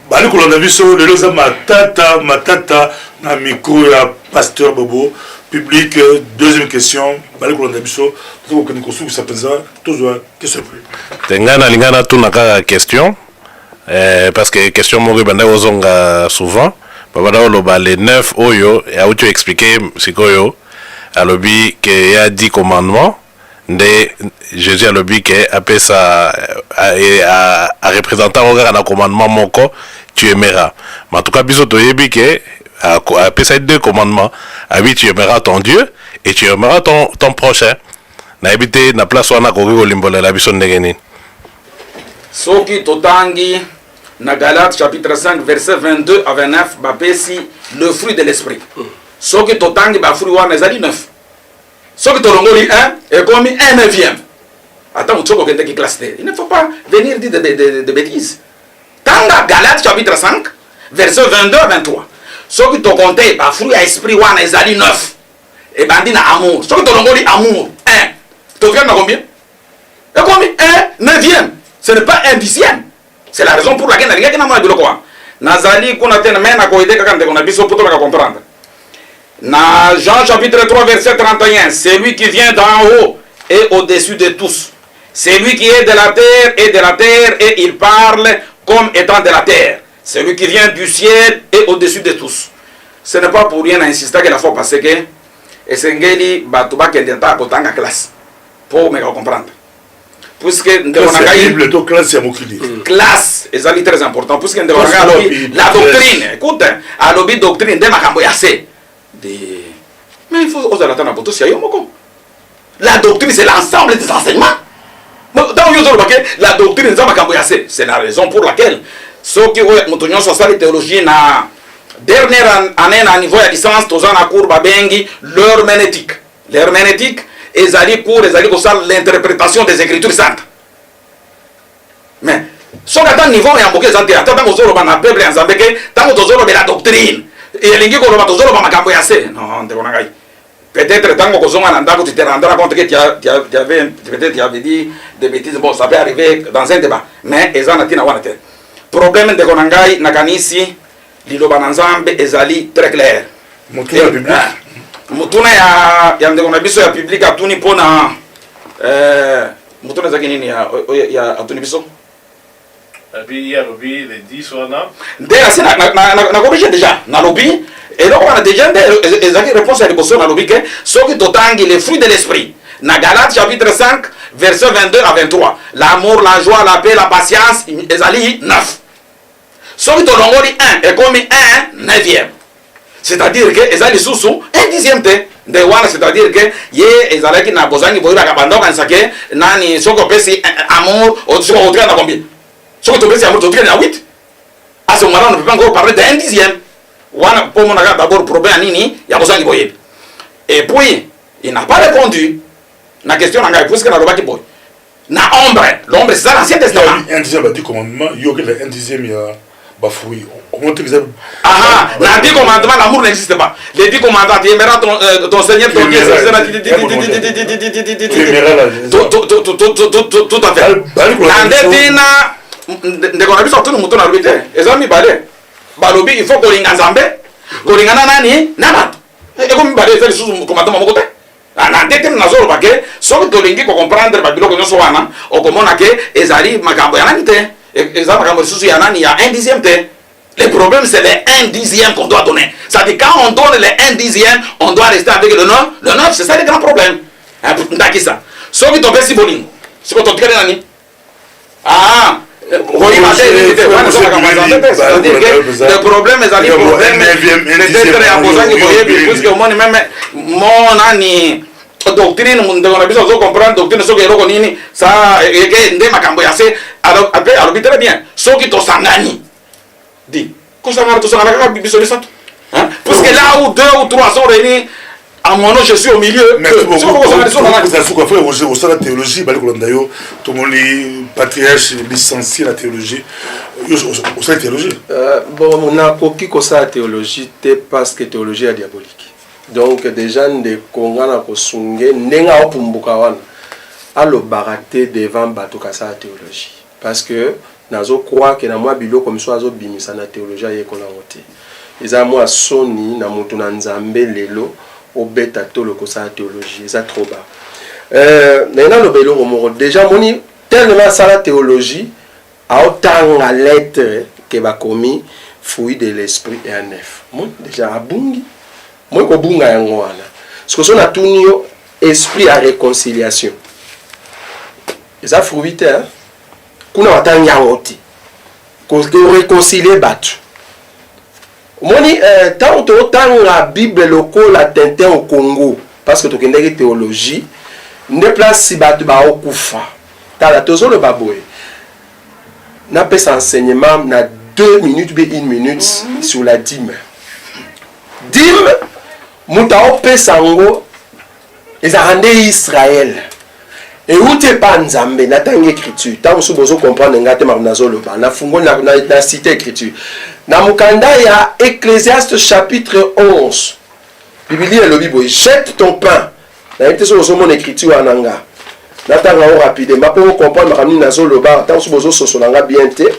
bali kolanda biso lelo za matata na micro ya pasteur Bobo public. Deuxième question bali kolanda biso tozo ko nikosu sa penza tozo question plus. Tengana lingana tuna ka question parce que question mo banda ozonga souvent babada oloba les 9 oyo ya ucho expliquer sikoyo alobi que ya 10 commandements de Jésus alobi que apesa a représentant au na commandement moko tu aimeras mais en tout cas biso toyebi que apesa 2 commandements abi tu aimeras ton Dieu et tu aimeras ton prochain na ebité na place wana ko limbolela biso ndenge nini soki totangi na Galates chapitre 5 verset 22 à 29 bapesi le fruit de l'esprit soki totangi ba fruit wana ezali 9 soki tolongoli 1 et comme 1/9 attends tu kende ki classe il ne faut pas venir dire de bêtises tanga Galates chapitre 5 verset 22 à 23 soki to compter ba fruit à esprit wana ezali 9 et bandi na amour soki tolongoli amour 1 to vient na combien et comme 1/9 ce n'est pas 1/10. C'est la raison pour laquelle na mwa biloko wa nazali kuna tena mena ko ideka kande kona biso poto ka comprendre na Jean chapitre 3 verset 31 c'est lui qui vient d'en haut et au-dessus de tous c'est lui qui est de la terre et il parle comme étant de la terre c'est lui qui vient du ciel et au-dessus de tous ce n'est pas pour rien insister que la fois passée que esengeli batuba kendenta kotanga classe pour me comprendre puisque classe est très important puisque la doctrine écoute à l'objet doctrine de makambo ya c'est mais il faut oser l'attendre pour tous la doctrine c'est l'ensemble des enseignements dans la doctrine de makambo ya c'est la raison pour laquelle ceux qui ont montonyon sur la théologie na dernière année à niveau de licence tous en cours babengi l'herméneutique ezali cours ezali ko sala l'interprétation des écritures saintes mais so kata niveau ya mboke zante ata tango zolo bana bible ya nzambe ke tango tozolo be la doctrine et lingi ko loba tozolo ba makambo ya se non ndeko na ngai peut-être tango ko zonga na ndako tu te rendras compte que tu avais peut-être tu avais dit des bêtises bon ça peut arriver dans un débat mais ezana tina wana te problème ndeko na ngai na kanisi liloba na nzambe ezali très clair mutuna ya ndeko na biso ya public atuni pona mutuna zaki nini ya atuni biso abi ya lobby les 10 wana déjà c'est na corrige déjà na lobby et donc on a déjà ezaki réponse à l'équation na lobby que soki totangi les fruits de l'esprit na Galates chapitre 5 verset 22 à 23 l'amour la joie la paix la patience ezali 9 soki tolongoli 1 ekomi 1/9. C'est-à-dire que ezali susu 1/10 te nde wana, c'est-à-dire que ye ezalaki na bozangi boyiraka bandokanisa ke nani soki opesi amour soki otikali na combien, soki topesi amour totikali na 8. À ce moment-là, on ne peut pas encore parler d'1/10. Wana po monaka d'abord problème nini ya bozangi boyebi. Et puis il n'a pas répondu na question na ngai puisque na lobaki boy na ombre, l'ombre c'est ça l'Ancien Testament. 1/10 ba 10 commandements, yo que le 1/10 ya bafoui. Comment tu disais? Ah, dans 10 commandements, l'amour n'existe pas. Les 10 commandements, tu aimeras ton Seigneur, ton Dieu, tout à fait. Nandedina, ndeko na biso tunu mutu na lobite. Ezami bale. Balobi il faut kolinga Nzambe, kolingana nani? Na bato. Eko mi bale ezali susu commandement moko te. Nandete nazolo bake, soki tolingi ko comprendre ba biloko nyonso wana, okomona ke ezali makambo ya nani te. Ezali makambo susu ya nani ya 1/10 te. Le problème, c'est les 1/10 qu'on doit donner. C'est-à-dire, quand on donne les 1/10, on doit rester avec le 9. Le 9, c'est ça le grand problème. Ndakisa. Sauf que tu as si boling. C'est quoi ton truc, Nani? Ah, le problème, c'est le problème. Peut-être à poser puisque moi, même mon ani. Doctrine, on a besoin de comprendre doctrine, ce que est ça, et que makambo ya c'est. Alors, très bien. Sauf que tu s'engagnes. Dit, parce que là où 2 ou 3 sont réunis, à mon nom, je suis au milieu. Merci beaucoup. Vous avez la théologie, tout le monde est patriarche, licencié la théologie. Vous avez la théologie? Bon, on a coquille comme ça la théologie, parce que la théologie est diabolique. Donc, des gens de Kongana Kosungé, Nenga Opumbukawan, à le baraté devant Batokasa la théologie. Parce que nazo croire que na moi bilo comme ça azo bimisa na théologie ye kona wote eza moi soni na mutu na Nzambe lelo obeta tolo ko sa théologie eza trop bas na lo belo mo déjà moni tellement ça la théologie a autant à lettre que ba commis fruit de l'esprit et en neuf mon déjà abungi moi ko bunga yango wana ce que son a tunio esprit à réconciliation eza fruit hein kuna watanga oti ko réconcilier batu moni tant la Bible loko la tintin au Congo parce que to kendeki théologie ne place si batu ba okufa tala tozo le baboy na pesa enseignement na 2 minutes be 1 minute sur la dîme muta opesa ngo ezarande Israël. Et où t'es pas Nzambe, na tangi écriture. Tant que vous comprendre ngate marnazo loba. Na fungo na cité écriture. Na mukanda ya Ecclésiaste chapitre 11. Bible le Bible jette ton pain. Na été sur mon écriture ananga. Na tanga rapidement pour comprendre marnazo nazo loba. Tant que vous sosonanga bien té.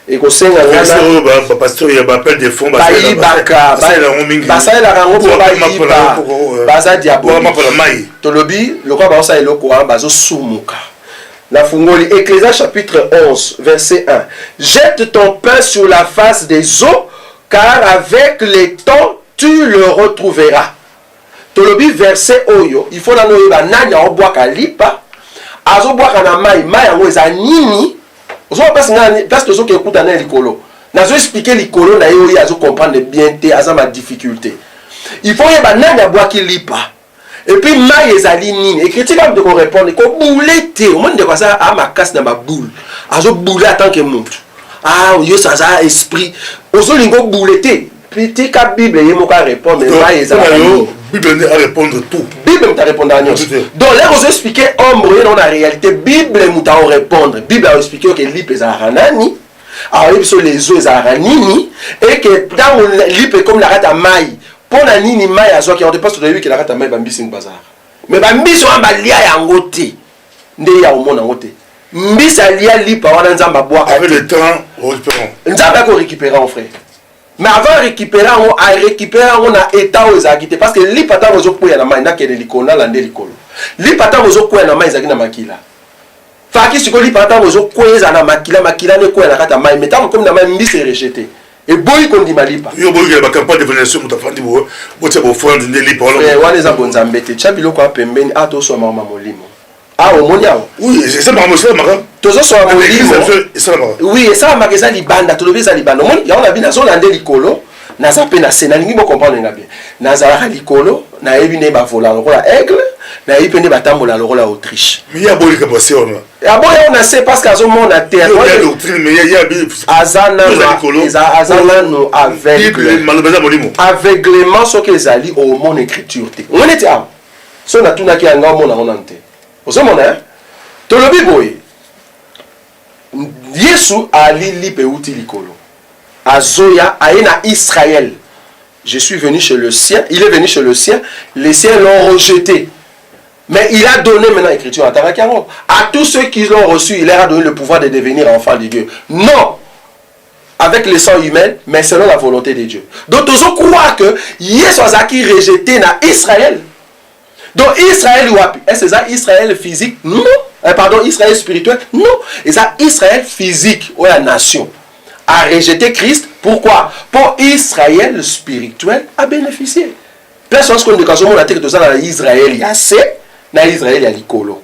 Et que c'est un pasteur il y a appel des fonds baza la rango pour baza diabolique tolobi lokwa ba osa eloko bazo sumuka la fungoli Ecclésiaste chapitre 11 verset 1 jette ton pain sur la face des eaux car avec les temps tu le retrouveras tolobi verset oyo il faut na no ba nanya obwaka lipa azo bwaka na mai yango eza nini. Parce que écoute à l'écolo. Nazo expliquer l'écolo na yo azo comprendre bien té aza ma difficulté. Il faut y banana bois qui lipa. Et puis mai ezali nini. Et critique de ko répondre ko boulete. Au monde de quoi ça a ma casse dans ma boule. Azo boule en tant que montre. Ah yo ça a esprit. Ozo lingo boulete. Petit cap Bible yemo ka répondre mai ezali. Bible a répondre tout. Bible t'a répondre à nous. Donc là vous expliquer ombre dans la réalité Bible t'a répondre. Bible a expliqué que l'ip est aranani. Alors il les eaux aranini et que dans l'ip comme la rata maï. Pour la nini maï azo qui on dépasse de lui que la rata maï bambisi bazar. Mais bambisi on balia yangote. Ndé ya au monde yangote. Mbisa lia l'ip wana nzamba bois. Avec le temps récupérons. Nzamba ko récupérer en frère. Mais avant récupérer on a état aux agité parce que li pata bozo kuya na mai na kene likona la ndelikolo li pata bozo kuya na mai zaki na makila faki siko li pata bozo kuya na makila ne kuya na kata mai metam comme na mai mbisi rejeté et boy kon di malipa yo boy ba campagne de vénération mutafandi bo bote bo fond ndeli pa wana za bonzambete chabilo kwa pembeni ato so mama molimo ah omoni awo oui c'est ça mama c'est mama tozosola molimo oui esalamaka eza libanda tolobi eza libanda omoni yango nabi nazolande likolo naza mpe na se nalingi bocomprendre nga bien nazalaka likolo nayebi nde bavola lokola aigle nayebi mpe nde batambola lokola autriche aboya na se parce que azomona te aza nano aveuglement soki ezali omona écriture te omoni ete awa so natunaki yanga omona ngo nano te ozomona tolobi boye Yesu alili pe uti likolo azoya aena Israël. Je suis venu chez le sien, il est venu chez le sien, les siens l'ont rejeté. Mais il a donné maintenant l'écriture à tous ceux qui l'ont reçu, il leur a donné le pouvoir de devenir enfants de Dieu. Non avec le sang humain, mais selon la volonté de Dieu. Donc tous croient que Yesu a qui rejeté na Israël. Donc Israël est-ce que c'est Israël physique? Non. Pardon, Israël spirituel? Non. Et ça Israël physique ou la nation a rejeté Christ. Pourquoi? Pour Israël spirituel a bénéficié. Personne ne connaît quand on a dit que dans Israël il y a C, dans Israël il y a l'icolo.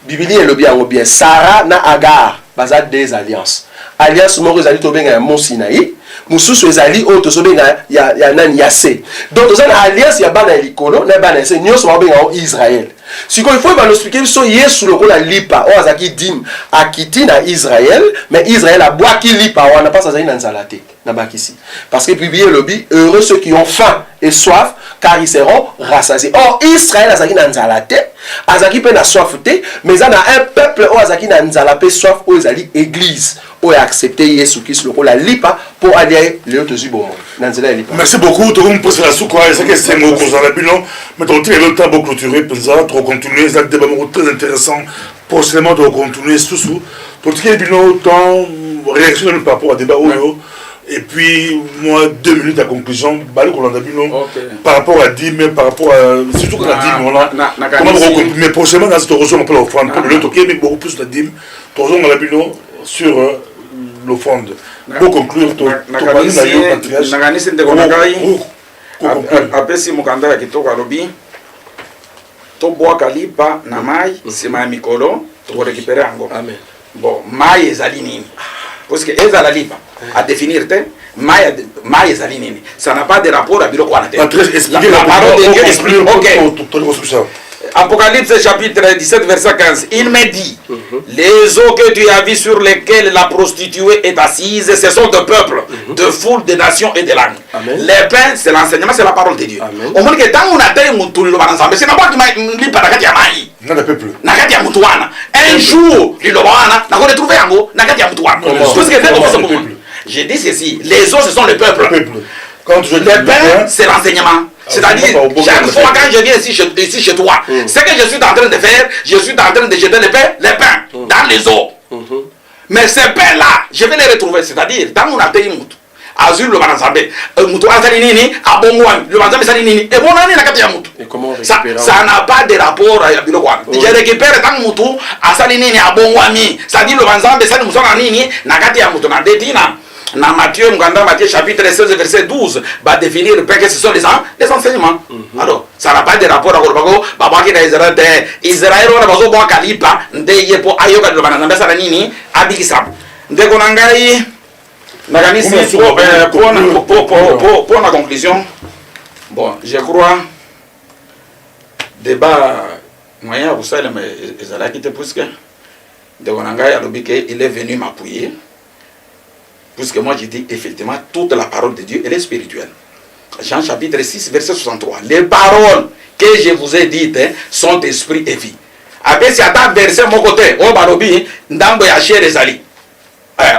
Bible est le bien Sarah na Agar, bazar des alliances. Alliance moko ezali to benga ya Mont Sinaï, mususu ezali o to so benga ya nani ya C. Donc dans une alliance ya bana likolo na bana C nyonso ba benga Israël. Si il faut expliquer so Yesu lokola lipa o azaki dim akiti na Israël, mais Israël a bois qui lipa wana pas azali na nzalate na bakisi. Parce que Bible lobby heureux ceux qui ont faim et soif car ils seront rassasiés. Or Israël azaki na nzalate, azaki pe na soif te, mais ça na un peuple o azaki na nzalape soif o ezali église. Ou accepter Yesu Christ lokola lipa pour aller le autres bon. Merci beaucoup. Tout le monde la souka et ça que c'est mon cours dans la bilan. Mais on tire le temps pour clôturer pour trop continuer. C'est un débat très intéressant. Prochainement de continuer sous. Pour tirer le bilan temps réaction par rapport à débat et puis moi 2 minutes à conclusion. Balou qu'on a bilan par rapport à Dim, par rapport à surtout qu'on a Dim on a. Mais prochainement dans cette rejoint on peut l'offrande pour le toquer mais beaucoup plus la Dim. Toujours dans la bilan sur l'offrande. Pour conclure, apesi mukanda ya kitoko alobi to boa kalipa na mai sima ya mikolo to récupérer yango. Amen. Bon, mai ezali nini? Parce que ezala lipa à définir te mai ezali nini? Ça n'a pas de rapport à biloko wana te. La parole de Dieu explique. OK. Apocalypse chapitre 17 verset 15. Il me dit, les eaux que tu as vues sur lesquelles la prostituée est assise, ce sont de peuples, de foules, de nations et de langues. Les pains, c'est l'enseignement, c'est la parole de Dieu. Au moins que tant on a été mutu le ensemble, c'est n'importe qui lit par la mai. Nakati ya mutuana. Un jour, il le wana, n'a pas trouvé un mot, nakati ya mutuana. Tout ce que fait j'ai dit ceci, les eaux ce sont le peuple. Les pains, c'est l'enseignement. C'est-à-dire, chaque fois quand je viens ici chez toi, ce que je suis en train de faire, je suis en train de jeter les pains dans les eaux. Mais ces pains-là, je vais les retrouver. C'est-à-dire, dans mon atelier, Azul le Banazambe, Moutou Azalinini, Abongouan, le Banzambe Salinini, et mon année n'a qu'à ça n'a pas de rapport à Bilokwan. Je récupère dans Moutou, à Salinini, à Bongouami, ça dit le Banzambe Salinini, n'a qu'à Moutou, n'a détina. Dans Matthieu chapitre 16 verset 12 va définir que ce sont les enseignements. Alors, ça n'a pas de rapport à Gorbago, Babaki Israël, Israël on a besoin de Kalipa, Ndeye pour Ayoka de Banana Salanini, Abikisam. Ndegonangai, Naganisi, pour la conclusion, bon, je crois, débat moyen, vous savez, mais ils allaient quitter puisque Ndegonangai a dit qu'il est venu m'appuyer. Puisque moi je dis effectivement toute la parole de Dieu elle est spirituelle. Jean chapitre 6 verset 63. Les paroles que je vous ai dites sont esprit et vie. Après si à ta verset mon côté, oh barobi ndambo ya chere ezali.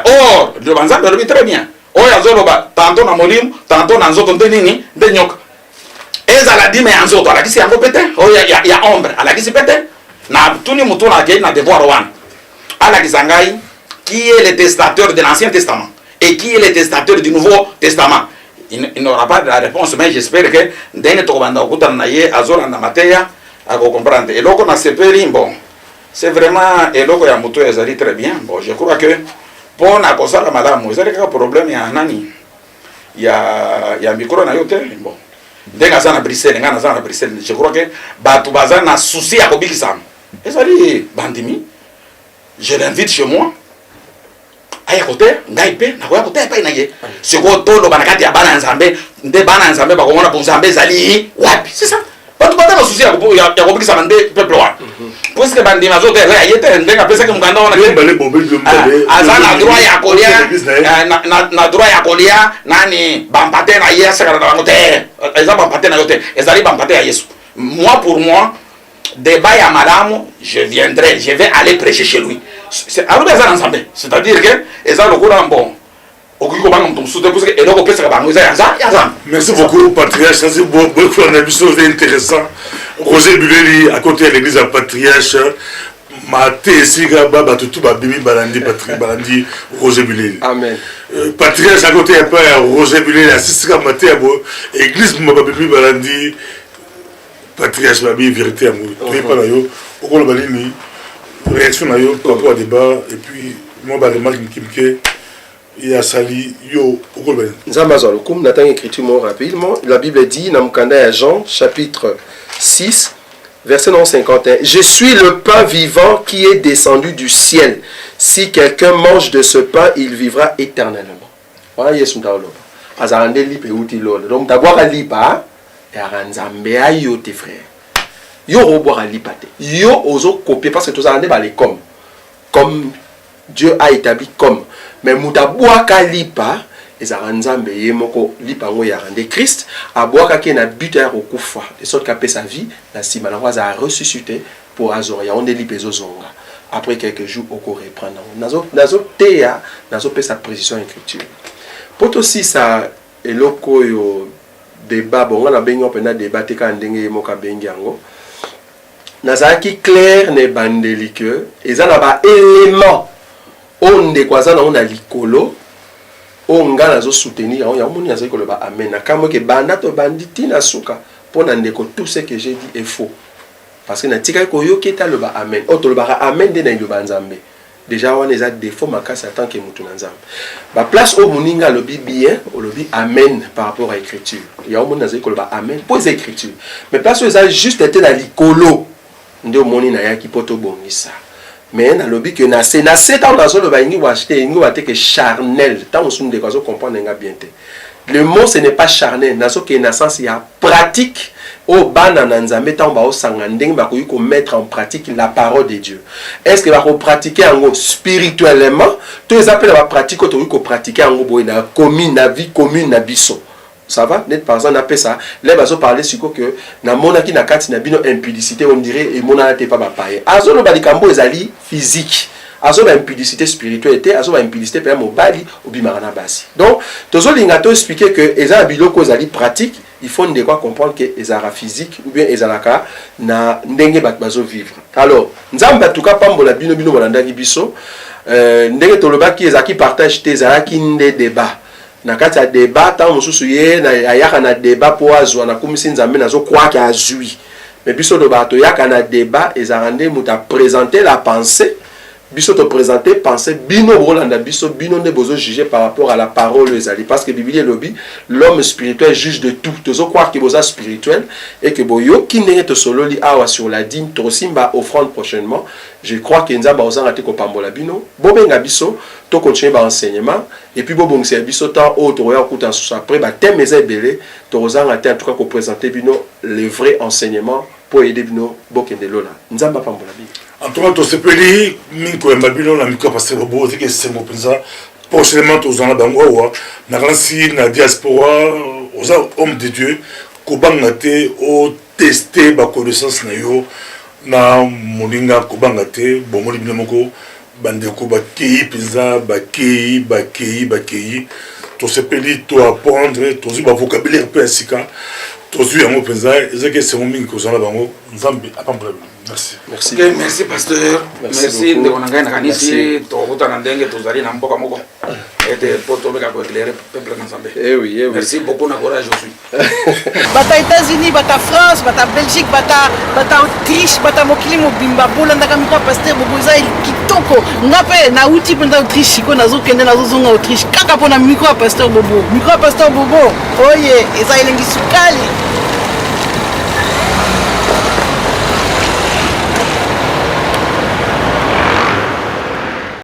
Or le banza barobi très bien. Oh ya zoloba tantôt na molim, tantôt na nzoto ndenini de nyoka. Ezala di me nzoto ala kisi yango pete. Oh ya ombre ala kisi pete. Na tuni mutu na ke na devoir wan. Ala kisangai qui est le testateur de l'Ancien Testament et qui est le testateur du Nouveau Testament. Il n'aura pas de la réponse, mais j'espère que dès que comprendre. Et là, on a sepeli, bon, c'est vraiment, et là, il y a moto ezali très bien. Bon, je crois que pour na kosa la madame, vous avez un problème, il y a nani, il y a micro na yote, bon. Dès que ça na Bruxelles, je crois que batu bazana souci à kobiki sam. Ezali bandimi. je l'invite chez moi. Aya côté, ngaipe, na kwa côté pa inaye. Siko tolo banakati ya bana nzambe, nde bana nzambe ba komona bonzambe zali wapi. C'est ça. Pas tout bata souci ya kopikisa bande peuple wa. Parce que bandi mazote ya yete ndenga pesa ke mukanda wana ke. Aza na droit ya kolia, na droit ya kolia nani bampate na Yesu kana na ngote. Eza bampate na yote. Ezali bampate ya Yesu. Moi pour moi débat ya madame, je viendrai, je vais aller prêcher chez lui. C'est-à-dire que eza lokula bon. Merci beaucoup, Patriarche. C'est beaucoup intéressant. Roger Buleli, à côté de l'église à Patriarche, Maté Siga Baba Tutu Babibi Balandi Patrick Balandi Roger Buleli. Amen. Patriarche à côté de Roger Buleli, assisté à Maté Abo, église Babibi Balandi Patriarche Babi Vérité Amour. Tu es pas là, au rôle Balini, réaction là, par rapport au débat, et puis moi, je remarque que il y a sali yo Nzamazolo, comme Nathan écriture rapidement, la Bible dit dans Mukanda Jean chapitre 6 verset 51, je suis le pain vivant qui est descendu du ciel. Si quelqu'un mange de ce pain, il vivra éternellement. Voilà Yesu ndalo. Azande lipe uti lolo. Donc d'abord lipa ya nzambe ayo tes frères. Yo roboira lipate. Yo ozo copier parce que tous azande ba les comme Dieu a établi comme. Mais mutabuaka lipa ezara nzambe yemoko lipa ngo ya rende Christ abuaka ki na but ya kokufa de sorte qu'a sa vie na sima na waza a ressuscité pour azoria on lipa ezozonga après quelques jours oko reprendre nazo teya nazo pesa précision écriture poto aussi ça eloko yo débat bon na bengi opena débat te ka ndenge yemoka bengi yango nazaki clair ne bandeli que ezana ba élément onde kwazana on a likolo onga nazo soutenir on ya moni nazo ko ba amen kamo ke banda to banditi na suka pona ndeko tout ce que j'ai dit est faux parce que na tika ko yo keta le ba amen o to le ba amen de na lo banzambe déjà on les a défaut makasa tant que mutu nzambe ba place au moninga le bien o le bi amen par rapport à écriture ya moni nazo ko le ba amen pour les écritures mais place où ça juste été na likolo ndio moni na ya ki poto bongisa. Mais dans le but que na c'est tant dans le baingi ou acheter ingo ate que charnel tant on se de quoi comprendre nga bien te le mot ce n'est pas charnel nazo que naissance il y a pratique au banana nzambe tant ba o sangandeng ba ko mettre en pratique la parole de Dieu est-ce que va ko pratiquer en spirituellement tous les appels va pratiquer ko pratiquer en bo na commune na vie commune na biso. Ça va net par exemple appelle ça les bazo parler sur que na monaki na kati na bino impudicité on dirait et mona te pas paye azolo balikambo ezali physique azo ba impudicité spiritualité azo ba impudicité pe mobali obimarana basi donc tozo linga to expliquer que eza biloko ezali pratique il faut de quoi comprendre que ezara physique ou bien ezalaka na ndenge bat bazo vivre alors nzamba tuka pambola bino bolandaki biso ndenge tolobaki ezaki partage te ezalaki nde débat na kati ya débat tant mosusu ye na yaka na débat po azwa na komisi nzambe nazo croire que azui mais biso do bato yaka na débat ezarande muta présenter la pensée biso to présenter pensée bino bolanda biso bino ne bozo juger par rapport à la parole ezali parce que Bible lobi l'homme spirituel juge de tout tozo croire que boza spirituel et que boyo ki ndenge to solo li awa sur la dîme to simba offrande prochainement je crois que nzamba ozanga te ko pambola bino bobenga biso to continuer ba enseignement et puis bobongisa biso temps autre ya kuta sur après ba thème ezebele to ozanga te en tout cas ko présenter bino les vrais enseignements pour aider bino bokende lola nzamba pambola bino. En tout cas, tu peux dire que Babylone a mis comme passer au beau, que c'est mon président. Prochainement, tu as bango, na ransi na diaspora, aux hommes de Dieu, kobangate o tester ba connaissance na yo na moninga kobangate bomoli binomoko bandeko ba kei pizza ba kei. Tu sais pas dire tu apprendre, tu as un vocabulaire peu ainsi que tu as un président, et que c'est mon ming que j'en ai bango, nzambe a pas problème. Merci. Merci. Okay, merci pasteur. Merci de konanga na kanisi to kutana ndenge tozali na mboka moko. Et pour tomber pour éclairer peuple ensemble. Eh oui. Merci beaucoup na courage aussi. Bata États-Unis, bata France, bata Belgique, bata Autriche, bata mokili mobimba bola ndaka mikwa pasteur boboza kitoko. Ngape na uti penda Autriche ko nazo kende nazo zonga Autriche. Kaka pona mikwa pasteur bobo. Mikwa pasteur bobo. Oye, eza elengi sukali.